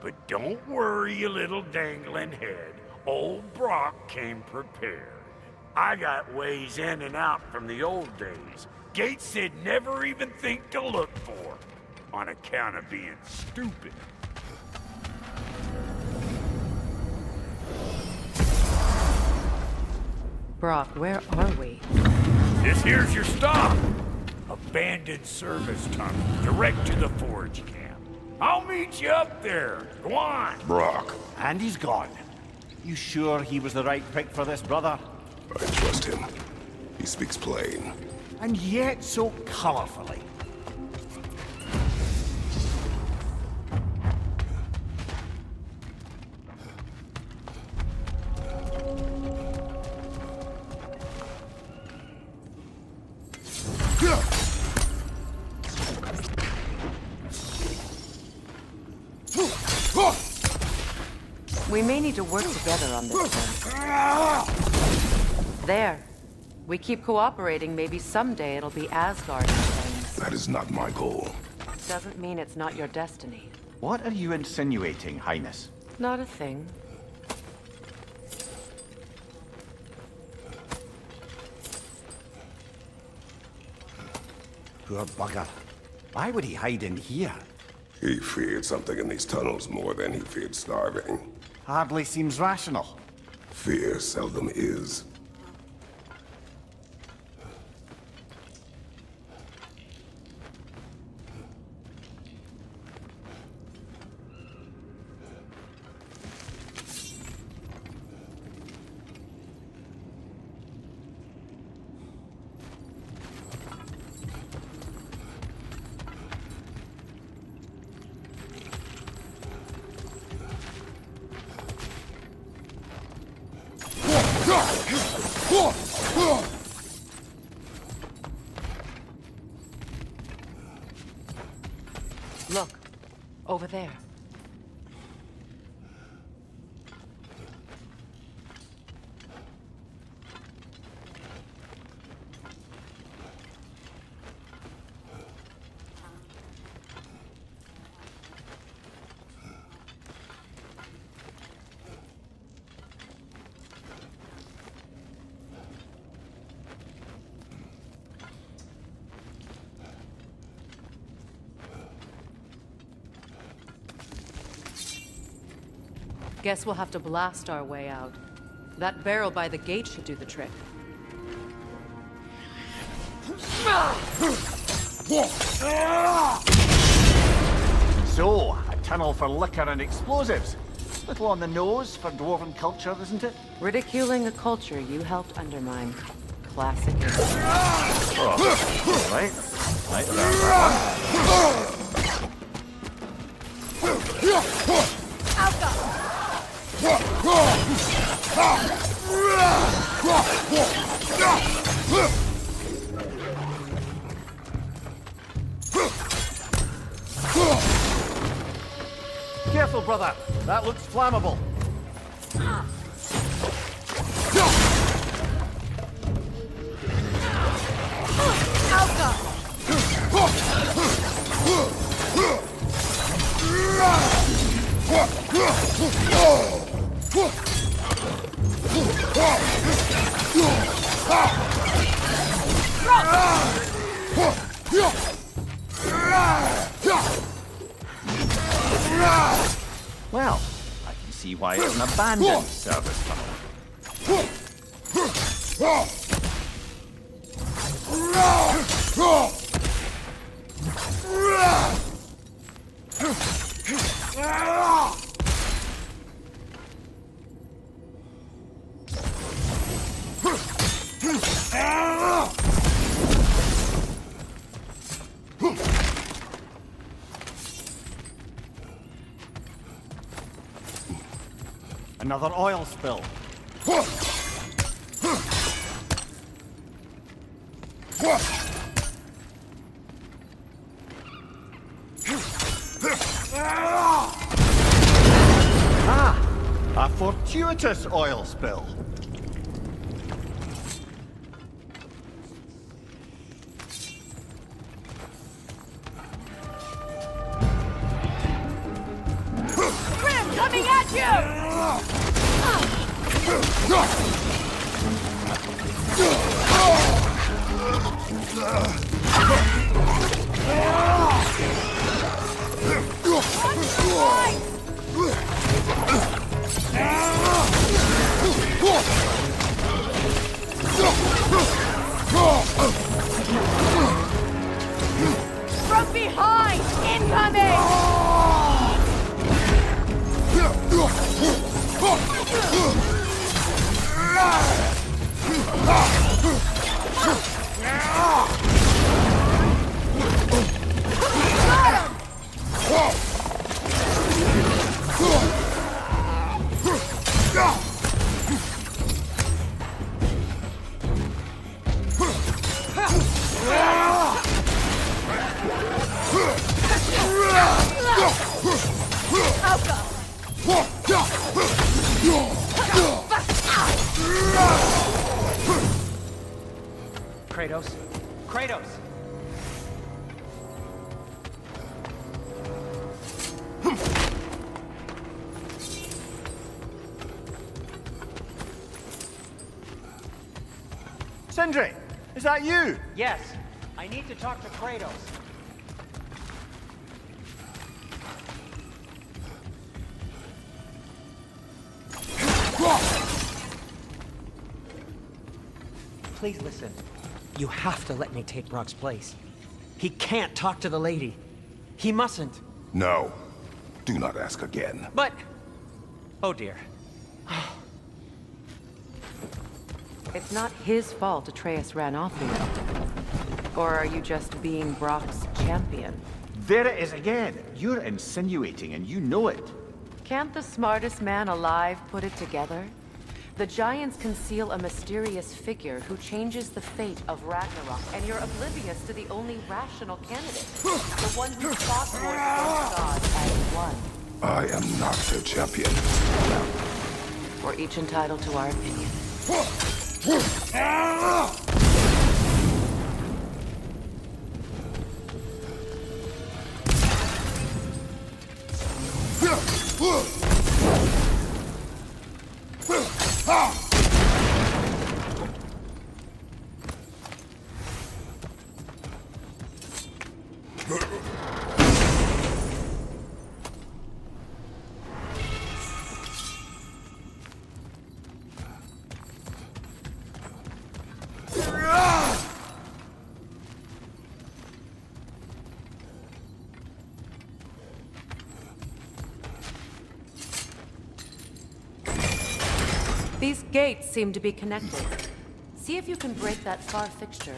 Speaker 9: But don't worry, you little dangling head. Old Brock came prepared. I got ways in and out from the old days. Gates they'd never even think to look for, on account of being stupid.
Speaker 7: Brock, where are we?
Speaker 9: This here's your stop. Abandoned service tunnel, direct to the forge camp. I'll meet you up there. Go on.
Speaker 2: Brock.
Speaker 5: And he's gone. You sure he was the right pick for this, brother?
Speaker 2: I trust him. He speaks plain.
Speaker 5: And yet so colorfully.
Speaker 7: We may need to work together on this one. There. We keep cooperating, maybe someday it'll be Asgard in flames.
Speaker 2: That is not my goal.
Speaker 7: Doesn't mean it's not your destiny.
Speaker 5: What are you insinuating, Highness?
Speaker 7: Not a thing.
Speaker 5: Poor bugger. Why would he hide in here?
Speaker 2: He feared something in these tunnels more than he feared starving.
Speaker 5: Hardly seems rational.
Speaker 2: Fear seldom is.
Speaker 7: Look, over there. Guess we'll have to blast our way out. That barrel by the gate should do the trick.
Speaker 5: So, a tunnel for liquor and explosives. Little on the nose for dwarven culture, isn't it?
Speaker 7: Ridiculing a culture you helped undermine. Classic.
Speaker 5: Oh, right. Like that. Careful, brother. That looks flammable. Well, I can see why it's an abandoned service tunnel. Another oil spill. Ah! A fortuitous oil spill.
Speaker 12: Grim coming at you! From behind! Incoming!
Speaker 3: Kratos. Kratos!
Speaker 5: Sindri, is that you?
Speaker 3: Yes. I need to talk to Kratos. Please listen. You have to let me take Brock's place. He can't talk to the lady. He mustn't.
Speaker 2: No. Do not ask again.
Speaker 3: But... Oh dear.
Speaker 7: It's not his fault Atreus ran off here. Or are you just being Brock's champion?
Speaker 5: There it is again. You're insinuating and you know it.
Speaker 7: Can't the smartest man alive put it together? The Giants conceal a mysterious figure who changes the fate of Ragnarok, and you're oblivious to the only rational candidate. The one who fought towards both gods as one.
Speaker 2: I am not their champion.
Speaker 7: We're each entitled to our opinion. These gates seem to be connected. See if you can break that far fixture.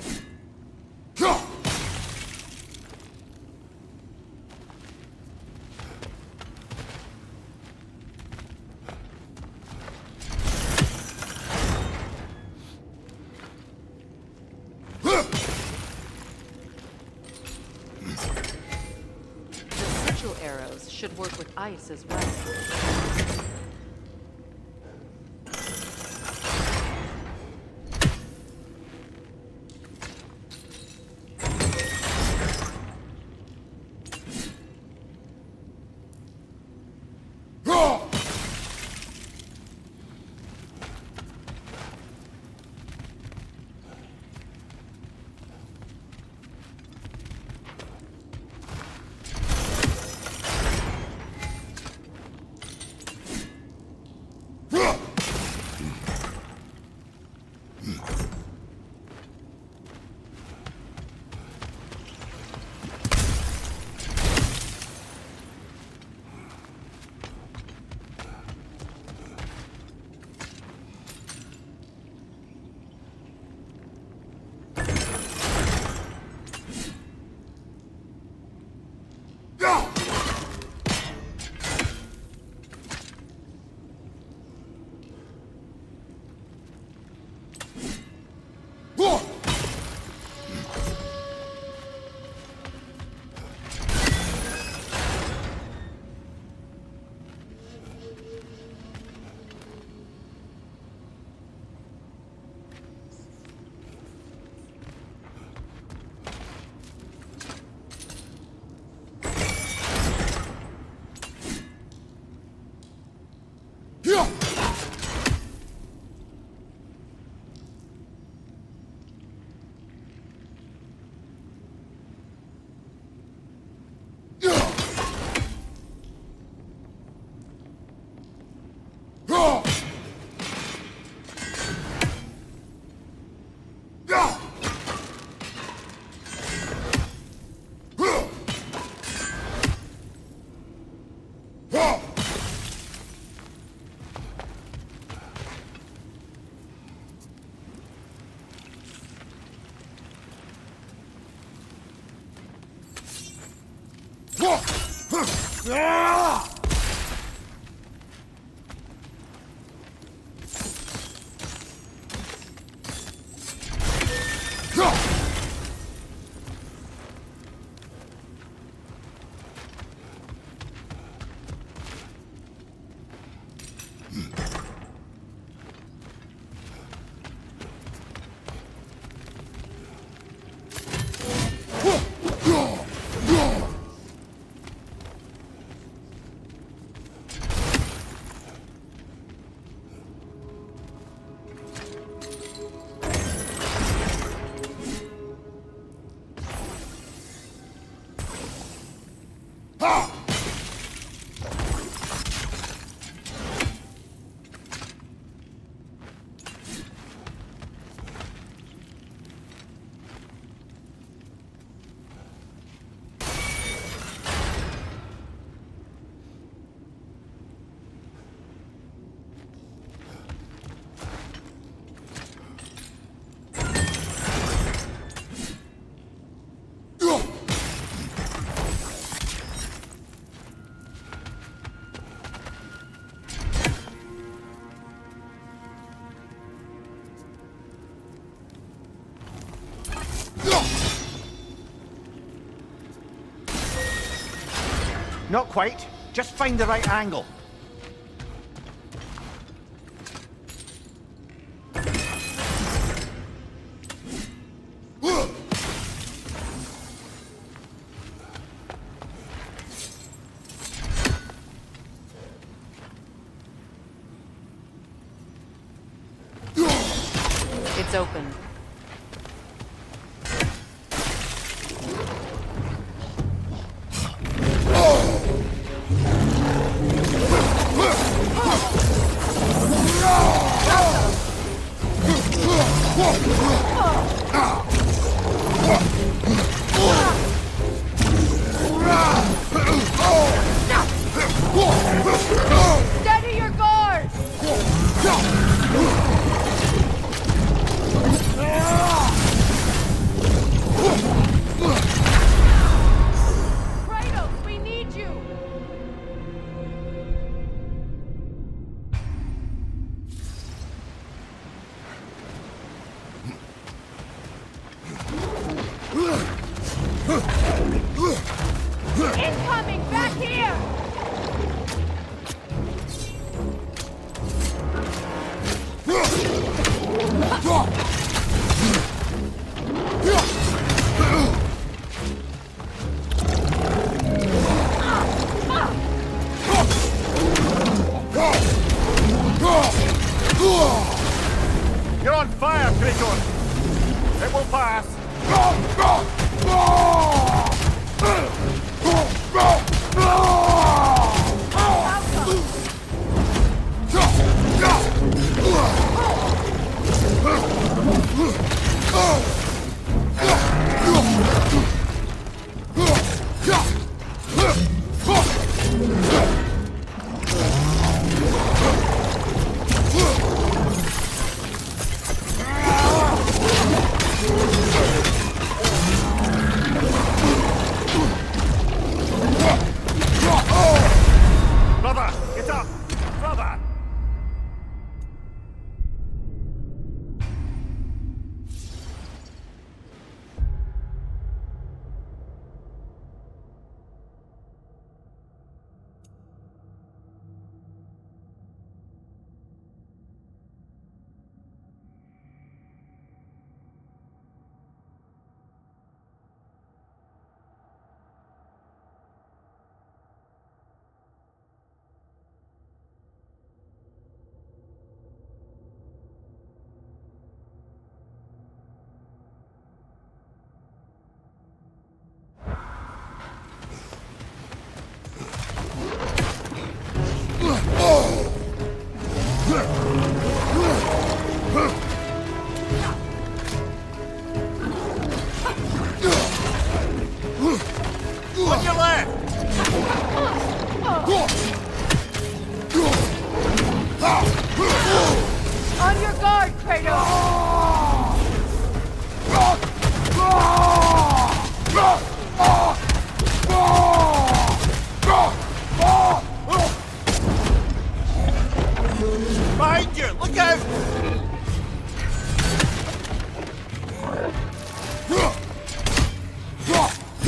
Speaker 7: The sigil arrows should work with ice as well.
Speaker 5: Not quite. Just find the right angle.
Speaker 7: It's open.
Speaker 12: Steady your guard! Kratos, we need you! Incoming! Back here!
Speaker 5: You're on fire, Kratos! It will pass!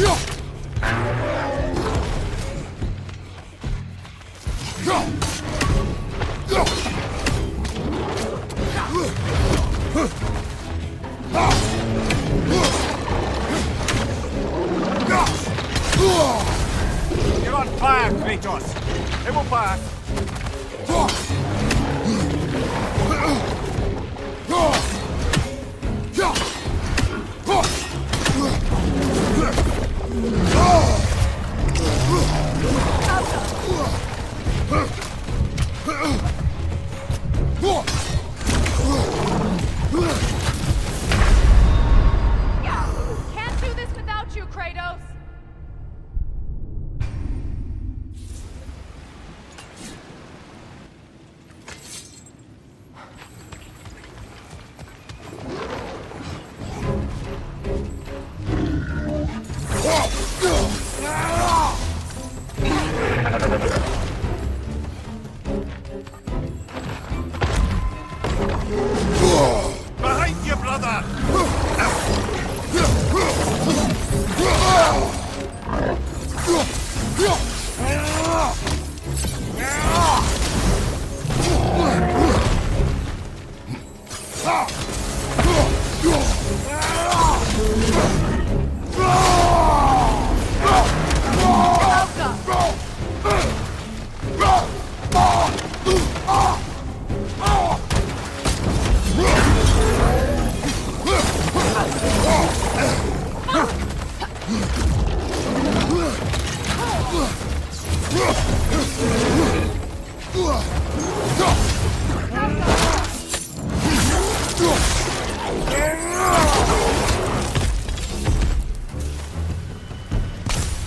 Speaker 5: You're on fire, Kratos! It will pass!
Speaker 15: Can't do this without you, Kratos!
Speaker 5: Behind you, brother!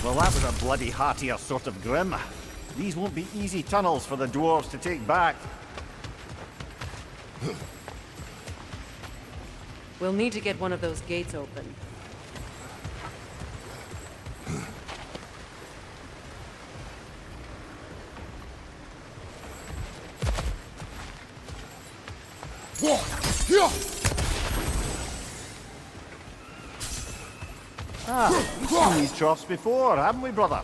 Speaker 16: Well, that was a bloody heartier sort of grim. These won't be easy tunnels for the dwarves to take back.
Speaker 7: We'll need to get one of those gates open.
Speaker 16: We've seen these troughs before, haven't we, brother?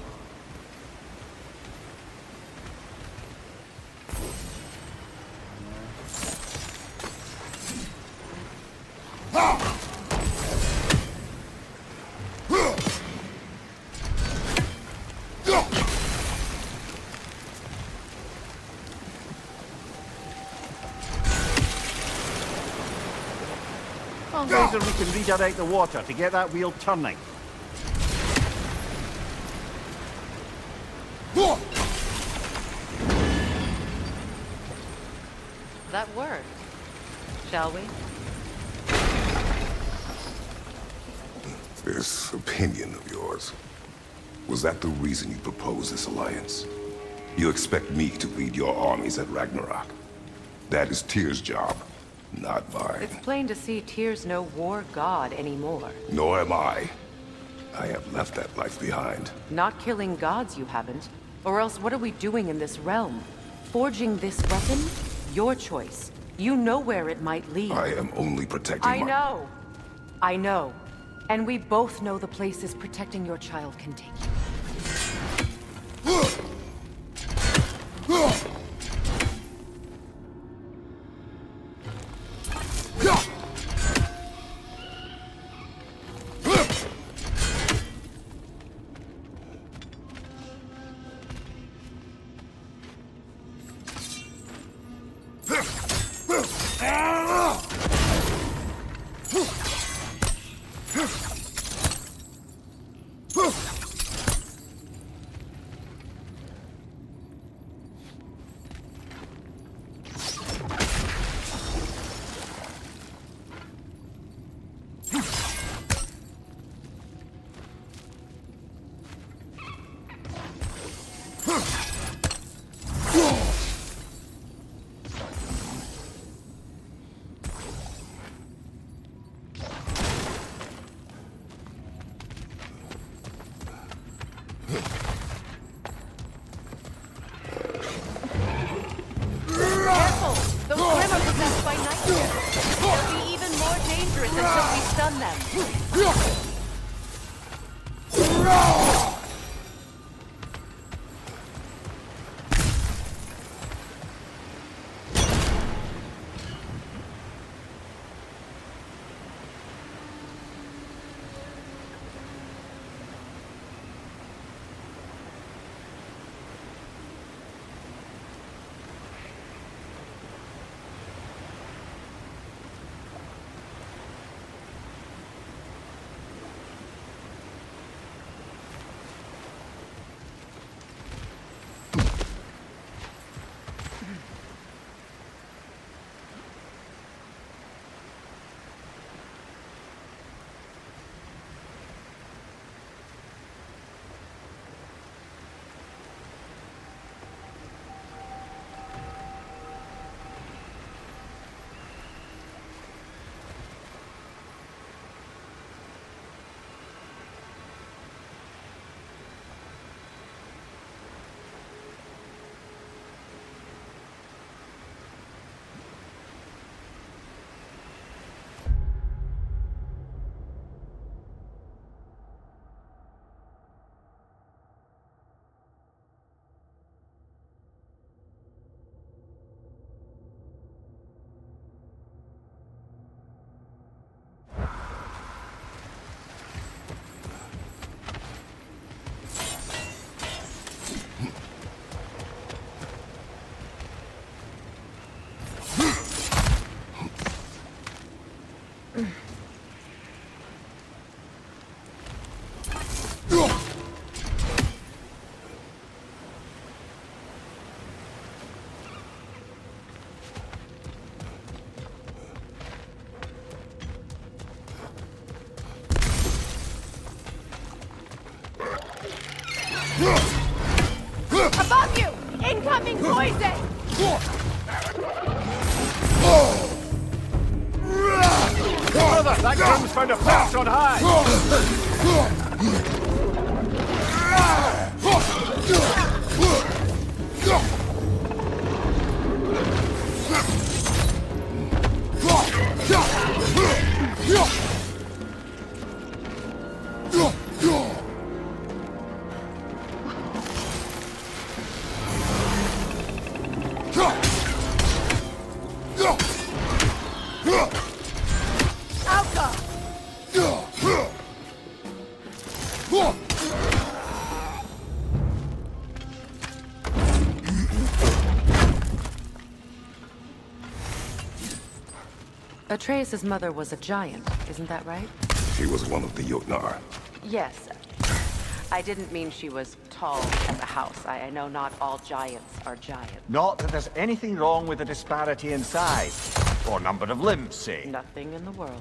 Speaker 16: Well, later we can redirect the water to get that wheel turning.
Speaker 7: That worked. Shall we?
Speaker 2: This opinion of yours, was that the reason you proposed this alliance? You expect me to lead your armies at Ragnarok? That is Tyr's job, not mine.
Speaker 7: It's plain to see Tyr's no war god anymore.
Speaker 2: Nor am I. I have left that life behind.
Speaker 7: Not killing gods, you haven't. Or else what are we doing in this realm? Forging this weapon? Your choice. You know where it might lead.
Speaker 2: I am only protecting
Speaker 7: I know. I know. And we both know the places protecting your child can take you.
Speaker 15: Above you! Incoming poison!
Speaker 16: Brother, that gun's found a perch on high!
Speaker 7: Atreus' mother was a giant, isn't that right?
Speaker 2: She was one of the Jotnar.
Speaker 7: Yes. I didn't mean she was tall as a house. I know not all giants are giants.
Speaker 16: Not that there's anything wrong with the disparity in size. Or number of limbs, say.
Speaker 7: Nothing in the world.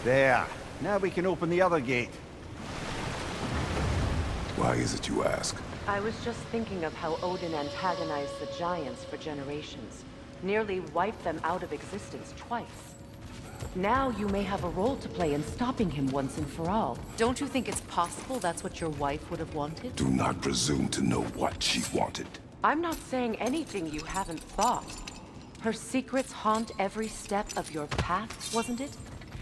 Speaker 16: There. Now we can open the other gate.
Speaker 2: Why is it you ask?
Speaker 7: I was just thinking of how Odin antagonized the giants for generations. Nearly wiped them out of existence twice. Now you may have a role to play in stopping him once and for all. Don't you think it's possible that's what your wife would have wanted?
Speaker 2: Do not presume to know what she wanted.
Speaker 7: I'm not saying anything you haven't thought. Her secrets haunt every step of your path, wasn't it?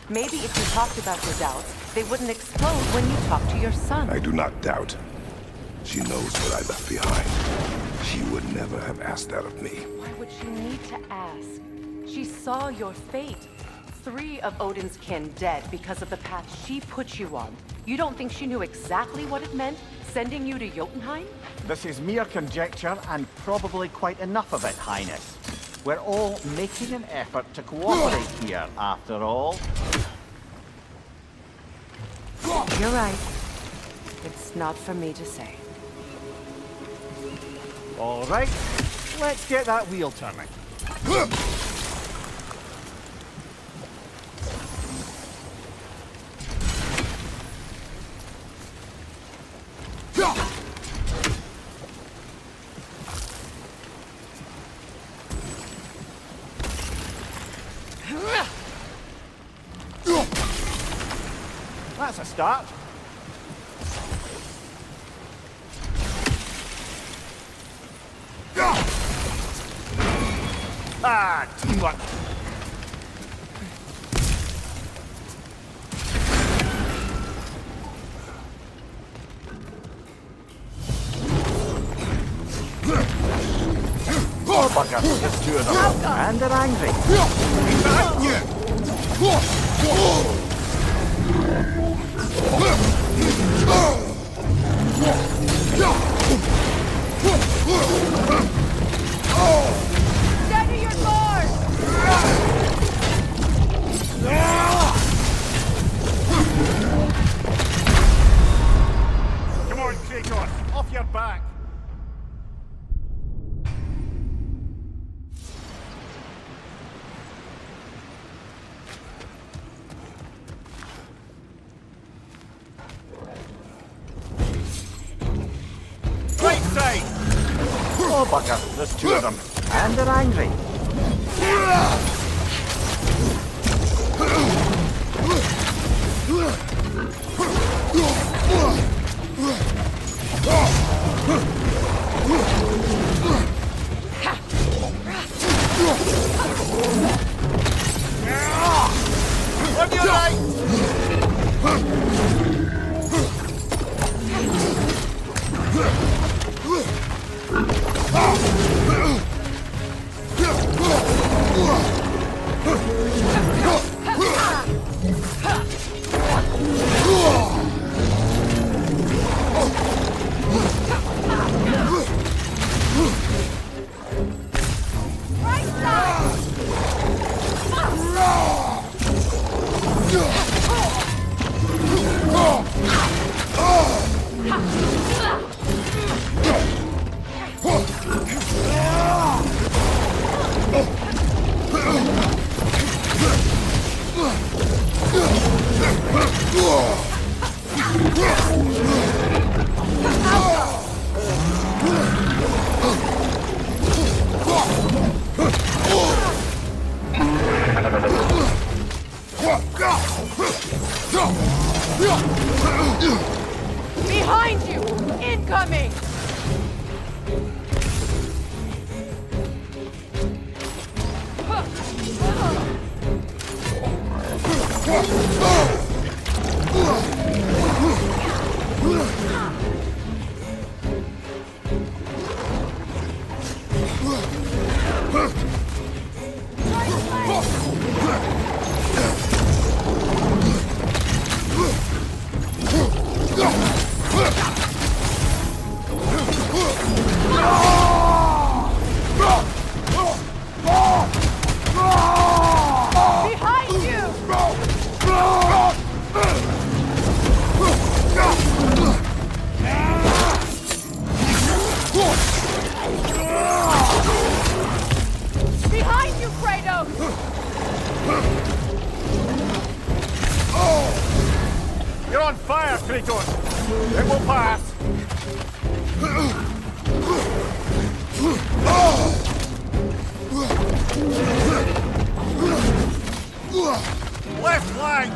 Speaker 7: Maybe if you talked about your doubts, they wouldn't explode when you talk to your son.
Speaker 2: I do not doubt. She knows what I left behind. She would never have asked that of me.
Speaker 7: Why would she need to ask? She saw your fate. 3 of Odin's kin dead because of the path she put you on. You don't think she knew exactly what it meant, sending you to Jotunheim?
Speaker 16: This is mere conjecture, and probably quite enough of it, Highness. We're all making an effort to cooperate here, after all.
Speaker 7: You're right. It's not for me to say.
Speaker 16: All right, let's get that wheel turning. That's a start. Ah, teamwork. Oh, bugger, there's 2 of them. And they're angry.
Speaker 15: Steady your sword!
Speaker 16: Come on, Kratos, off your back. Right side! Oh, bugger, there's 2 of them. And they're angry. On your right!
Speaker 15: Behind you, Kratos!
Speaker 16: You're on fire, Kratos! It will pass! Left flank!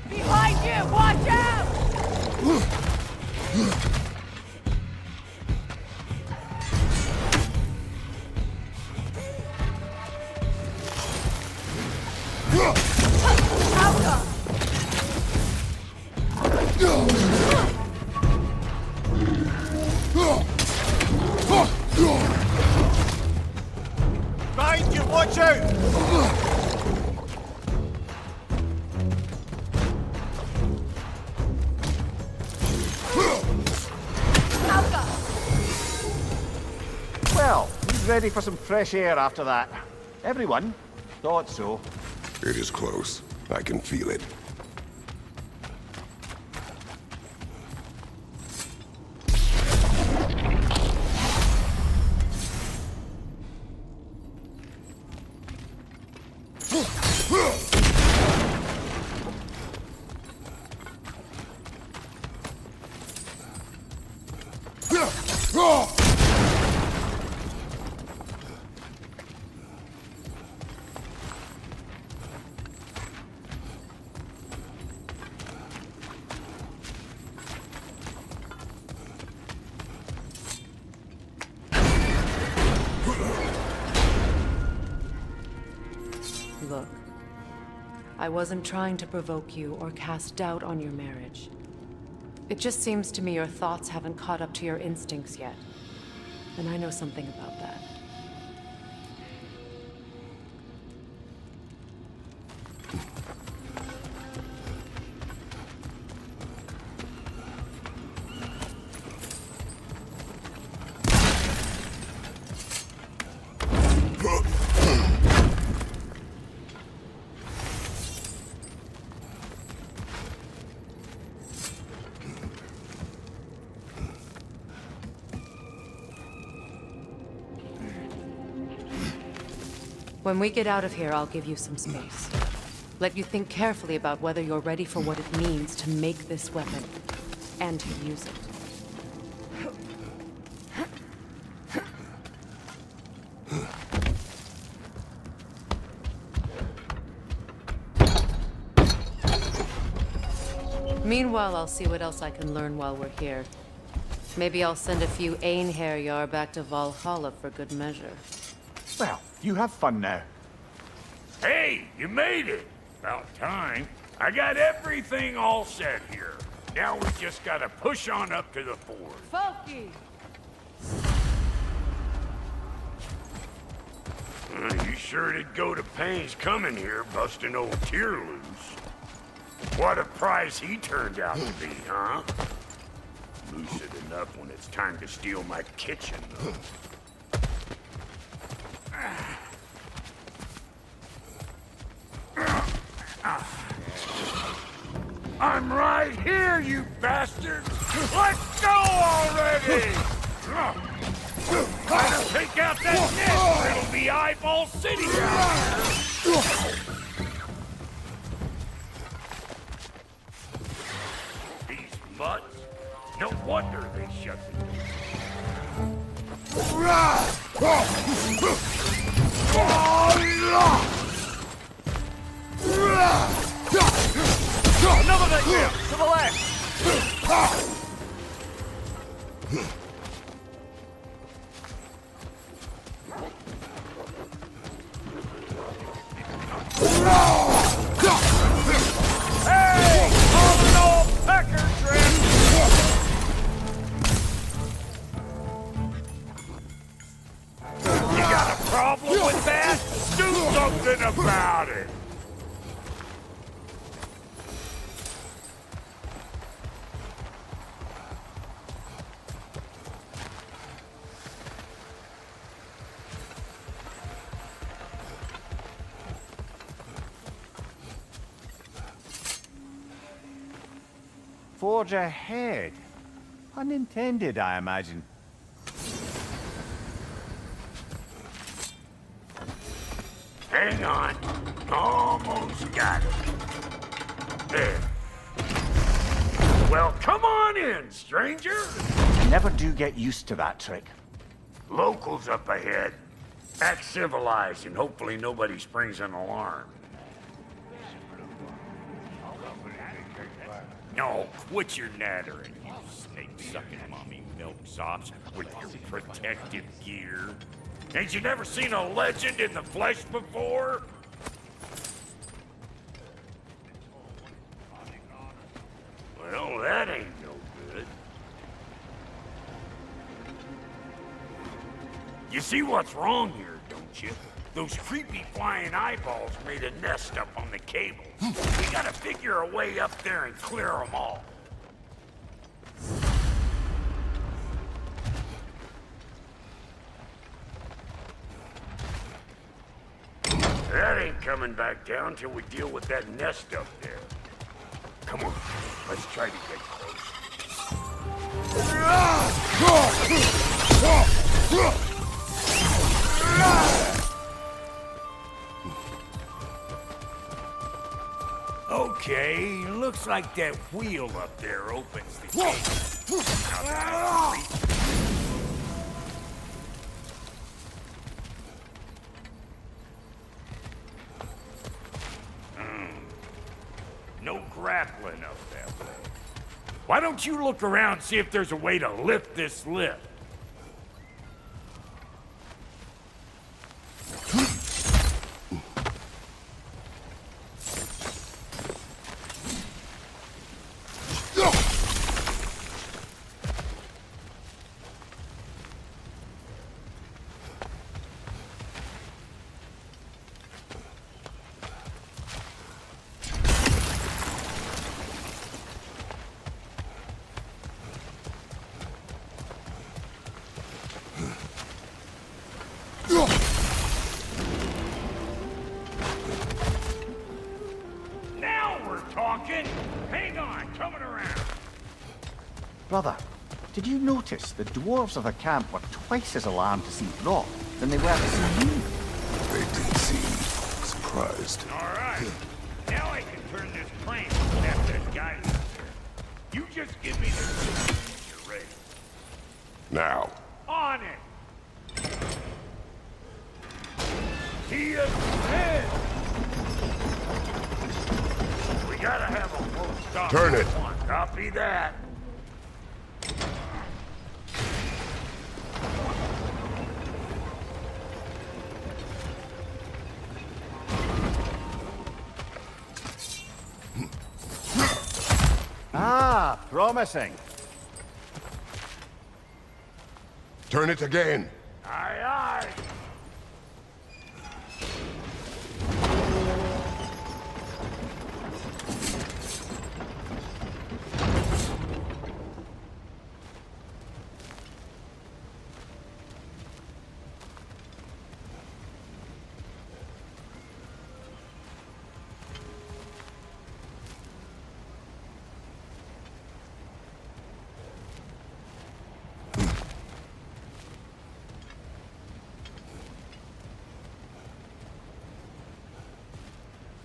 Speaker 15: Behind you! Watch out!
Speaker 16: Behind you, watch out! Well, he's ready for some fresh air after that. Everyone thought so.
Speaker 2: It is close. I can feel it.
Speaker 7: Look, I wasn't trying to provoke you or cast doubt on your marriage. It just seems to me your thoughts haven't caught up to your instincts yet. And I know something about that. When we get out of here, I'll give you some space. Let you think carefully about whether you're ready for what it means to make this weapon, and to use it. Meanwhile, I'll see what else I can learn while we're here. Maybe I'll send a few Einherjar back to Valhalla for good measure.
Speaker 16: Well, you have fun now.
Speaker 9: Hey, you made it! About time. I got everything all set here. Now we just gotta push on up to the ford.
Speaker 15: Folky!
Speaker 9: You sure did go to pains coming here, busting old Tyr loose. What a prize he turned out to be, huh? Lucid enough when it's time to steal my kitchen, though. I'm right here, you bastard! Let's go already! Gotta take out that net or it'll be Eyeball City out here! These mutts? No wonder they shut the door. Another victim! To the left! Hey! On an old pecker trip! You got a problem with that? Do something about it!
Speaker 16: Forge ahead. Unintended, I imagine.
Speaker 9: Hang on. Almost got it. There. Well, come on in, stranger.
Speaker 16: Never do get used to that trick.
Speaker 9: Locals up ahead. Act civilized and hopefully nobody springs an alarm. No, quit your nattering, you snake-sucking mommy milksops with your protective gear. Ain't you never seen a legend in the flesh before? Well, that ain't no good. You see what's wrong here, don't you? Those creepy flying eyeballs made a nest up on the cable. We gotta figure a way up there and clear them all. That ain't coming back down till we deal with that nest up there. Come on, let's try to get close. Okay, looks like that wheel up there opens the gate. No grappling up that way. Why don't you look around and see if there's a way to lift this lift? Hang on, coming around.
Speaker 16: Brother, did you notice the dwarves of the camp were twice as alarmed to see Brock than they were to see you?
Speaker 2: They did seem surprised.
Speaker 9: All right. Now I can turn this plane and have that guy there. You just give me the signal when you're ready.
Speaker 2: Now.
Speaker 9: On it. He is dead. We gotta have a full stop.
Speaker 2: Turn it.
Speaker 9: Copy that.
Speaker 16: Ah, promising.
Speaker 2: Turn it again.
Speaker 9: Aye, aye.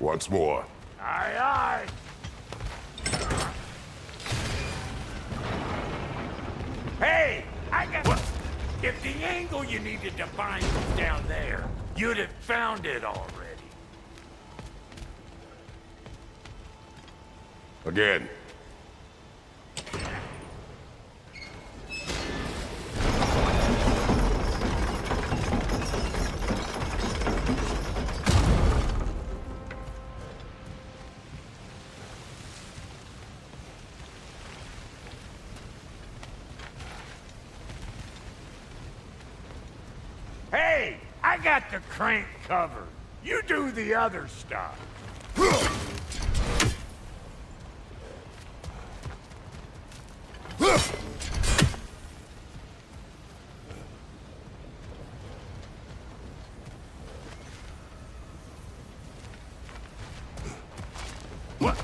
Speaker 2: Once more.
Speaker 9: Aye, aye. Hey, I got... What? If the angle you needed to find was down there, you'd have found it already.
Speaker 2: Again.
Speaker 9: Hey, I got the crank covered. You do the other stuff. What?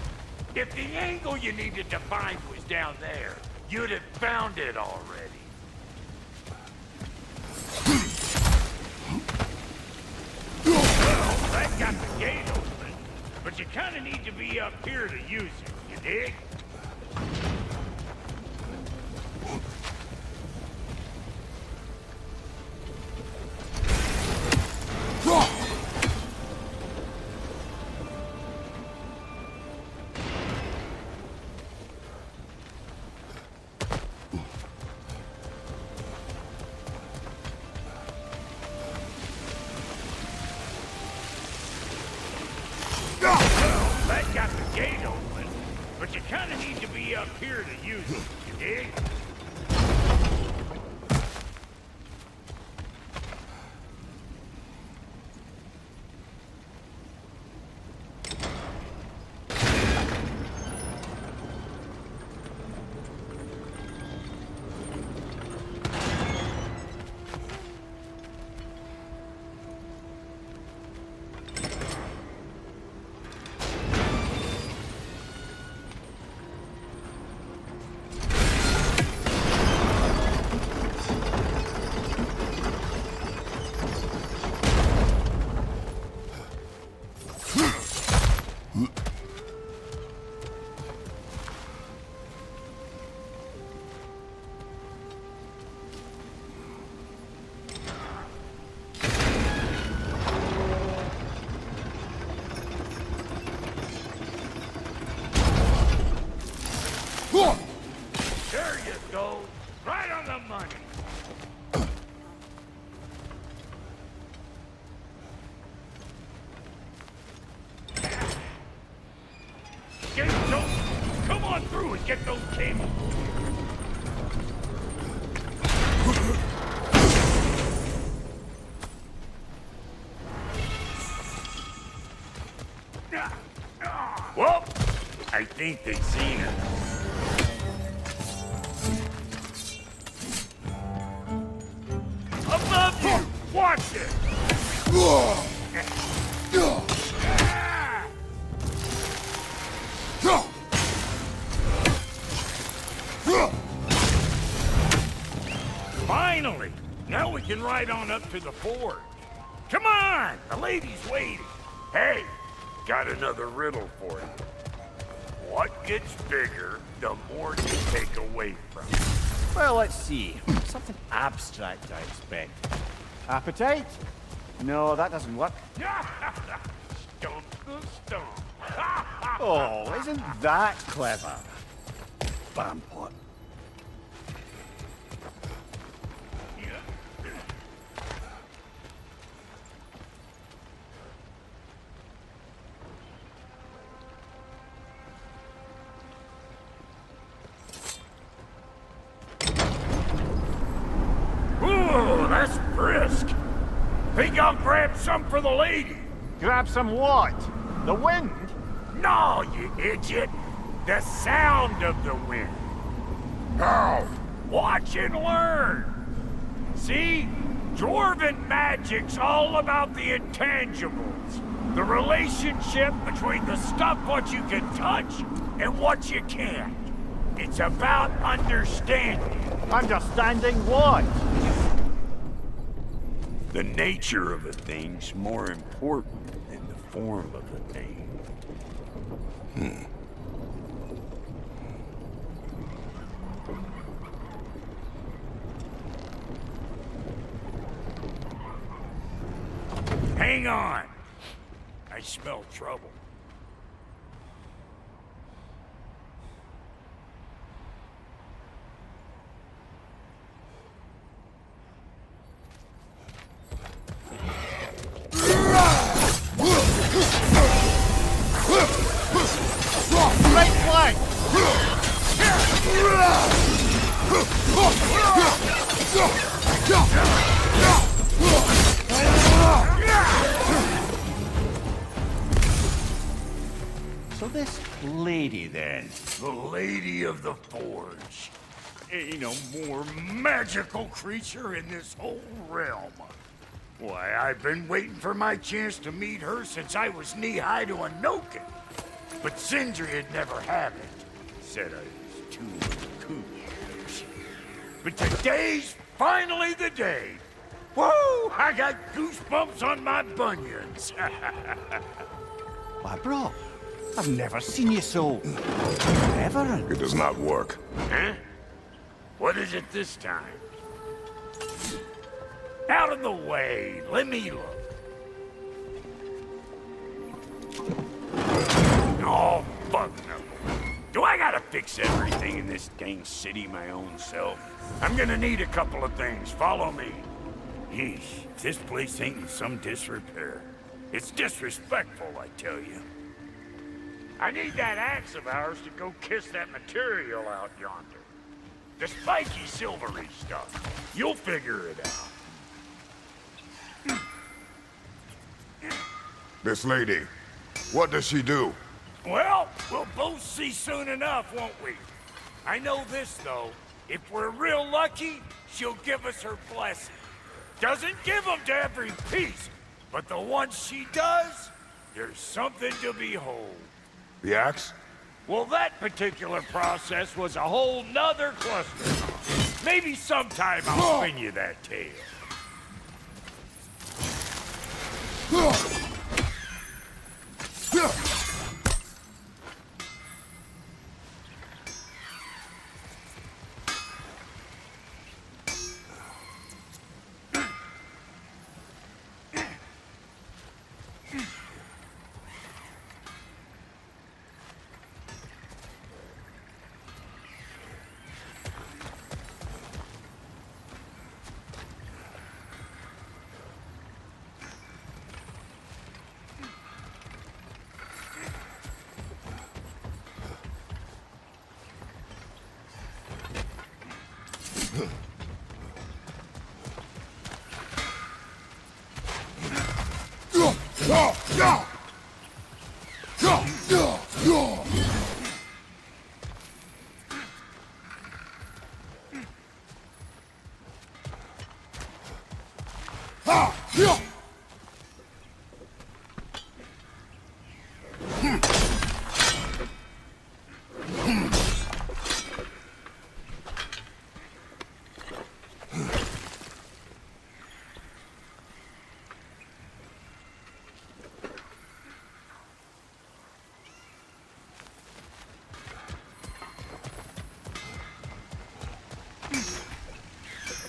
Speaker 9: If the angle you needed to find was down there, you'd have found it already. Well, that got the gate open, but you kind of need to be up here to use it, you dig? That got the gate open, but you kind of need to be up here to use it, you dig? There you go. Right on the money. Gates open. Come on through and get those cables. Well, I think they've seen her. Above you! Watch it! Finally! Now we can ride on up to the forge. Come on! The lady's waiting. Hey, got another riddle for you. What gets bigger, the more you take away from it?
Speaker 16: Well, let's see. Something abstract, I expect. Appetite? No, that doesn't work.
Speaker 9: Stump the stump.
Speaker 16: Oh, isn't that clever? Bampot.
Speaker 9: Ooh, that's brisk. Think I'll grab some for the lady.
Speaker 16: Grab some what? The wind?
Speaker 9: No, you idiot. The sound of the wind.
Speaker 2: How?
Speaker 9: Watch and learn. See? Dwarven magic's all about the intangibles. The relationship between the stuff what you can touch and what you can't. It's about understanding.
Speaker 16: Understanding what?
Speaker 9: The nature of a thing's more important than the form of a thing. Hang on. I smell trouble.
Speaker 16: Right flank!
Speaker 5: So this lady, then?
Speaker 9: The Lady of the Forge. Ain't no more magical creature in this whole realm. Why, I've been waiting for my chance to meet her since I was knee-high to a Noken. But Sindri had never had it. Said I was too cool. But today's finally the day. Woo! I got goosebumps on my bunions.
Speaker 5: Why, bro, I've never seen you so... reverent.
Speaker 2: It does not work.
Speaker 9: Huh? What is it this time? Out of the way. Let me look. Oh, fuck no. Do I gotta fix everything in this dang city my own self? I'm gonna need a couple of things. Follow me. Yeesh, this place ain't in some disrepair. It's disrespectful, I tell you. I need that axe of ours to go kiss that material out yonder. The spiky, silvery stuff. You'll figure it out.
Speaker 2: This lady, what does she do?
Speaker 9: Well, we'll both see soon enough, won't we? I know this, though. If we're real lucky, she'll give us her blessing. Doesn't give them to every piece, but the ones she does, there's something to behold.
Speaker 2: The axe?
Speaker 9: Well, that particular process was a whole nother cluster. Maybe sometime I'll spin you that tale.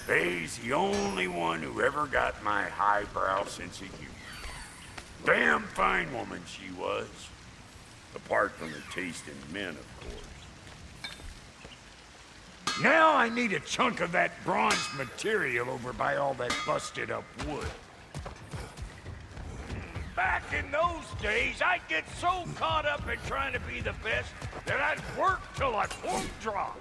Speaker 9: Faye's the only one who ever got my highbrow sense of humor. Damn fine woman she was. Apart from her taste in men, of course. Now I need a chunk of that bronze material over by all that busted up wood. Back in those days, I'd get so caught up in trying to be the best that I'd work till I won't drop.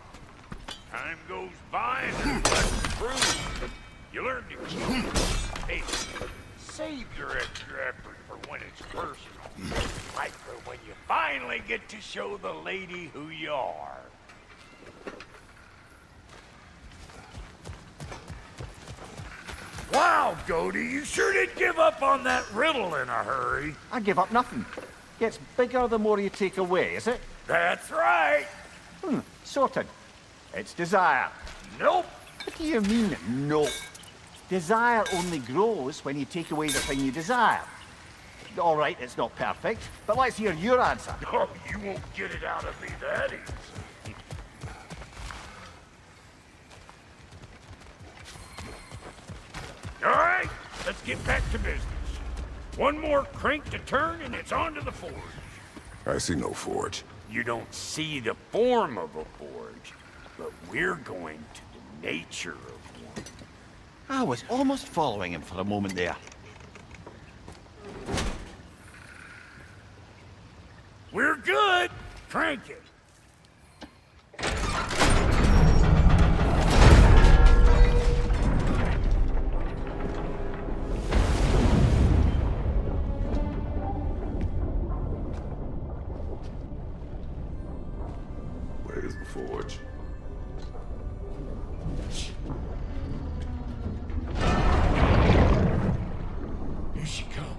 Speaker 9: Time goes by and there's less to prove. You learn to keep. Hey, save your extra effort for when it's personal. Like for when you finally get to show the lady who you are. Wow, Goldie, you sure did give up on that riddle in a hurry.
Speaker 16: I give up nothing. Gets bigger the more you take away, is it?
Speaker 9: That's right.
Speaker 16: Sorted. It's desire.
Speaker 9: Nope.
Speaker 16: What do you mean, nope? Desire only grows when you take away the thing you desire. All right, it's not perfect, but let's hear your answer.
Speaker 9: Oh, you won't get it out of me that easy. All right, let's get back to business. One more crank to turn and it's on to the forge.
Speaker 2: I see no forge.
Speaker 9: You don't see the form of a forge, but we're going to the nature of one.
Speaker 5: I was almost following him for a moment there.
Speaker 9: good. Crank it.
Speaker 6: Where's the forge?
Speaker 9: Here she comes.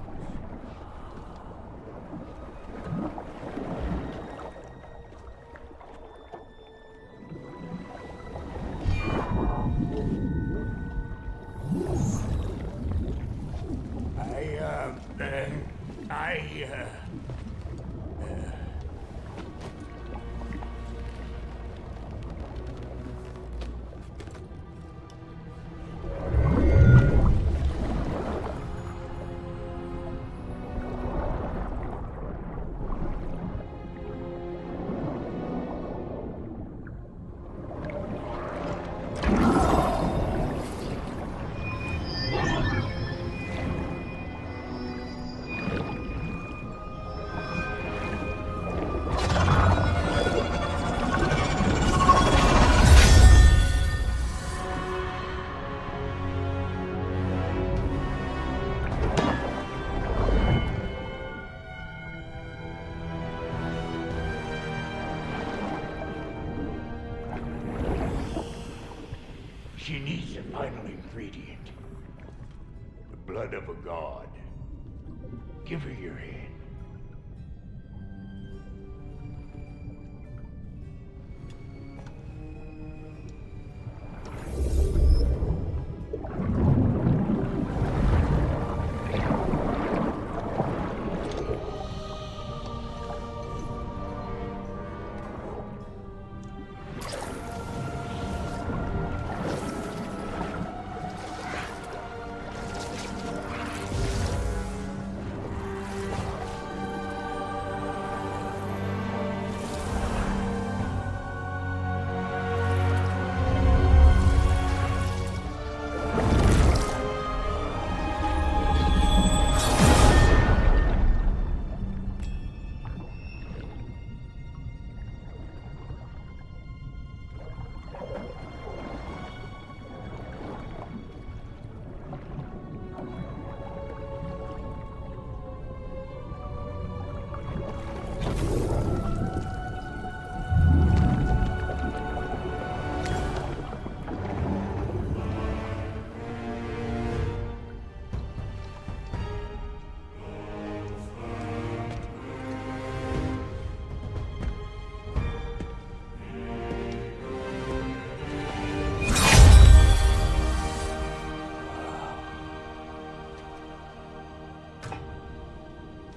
Speaker 9: She needs the final ingredient. The blood of a god. Give her your hand.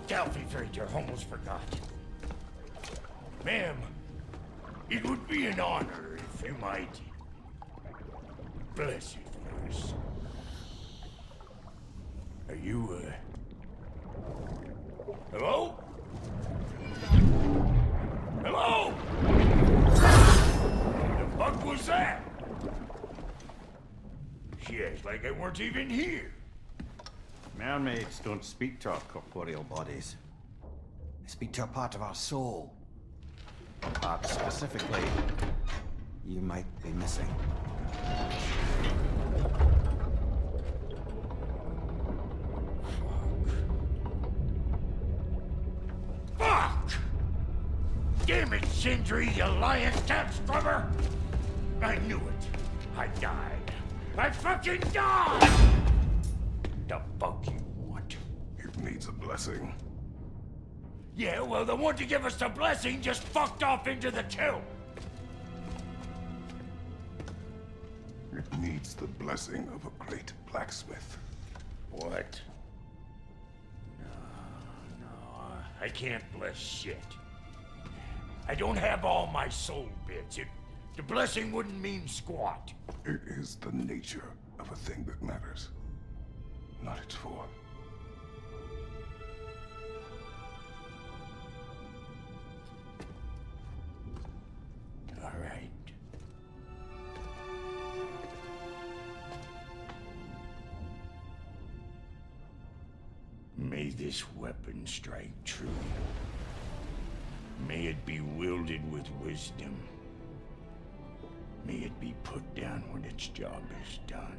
Speaker 9: Delphi Frater almost forgot. Ma'am, it would be an honor if you might bless it for us. Are you, hello? Hello? The fuck was that? She acts like I weren't even here.
Speaker 5: Mermaids don't speak to our corporeal bodies. They speak to a part of our soul. A part specifically you might be missing.
Speaker 9: Fuck! Damn it, Sindri, you lying cat scrubber! I knew it. I died. I fucking died! The fuck you want?
Speaker 6: It needs a blessing.
Speaker 9: Yeah, well, the one to give us the blessing just fucked off into the tomb.
Speaker 6: It needs the blessing of a great blacksmith.
Speaker 9: What? No, I can't bless shit. I don't have all my soul bits. The blessing wouldn't mean squat.
Speaker 6: It is the nature of a thing that matters, not its form.
Speaker 9: All right. May this weapon strike true. May it be wielded with wisdom. May it be put down when its job is done.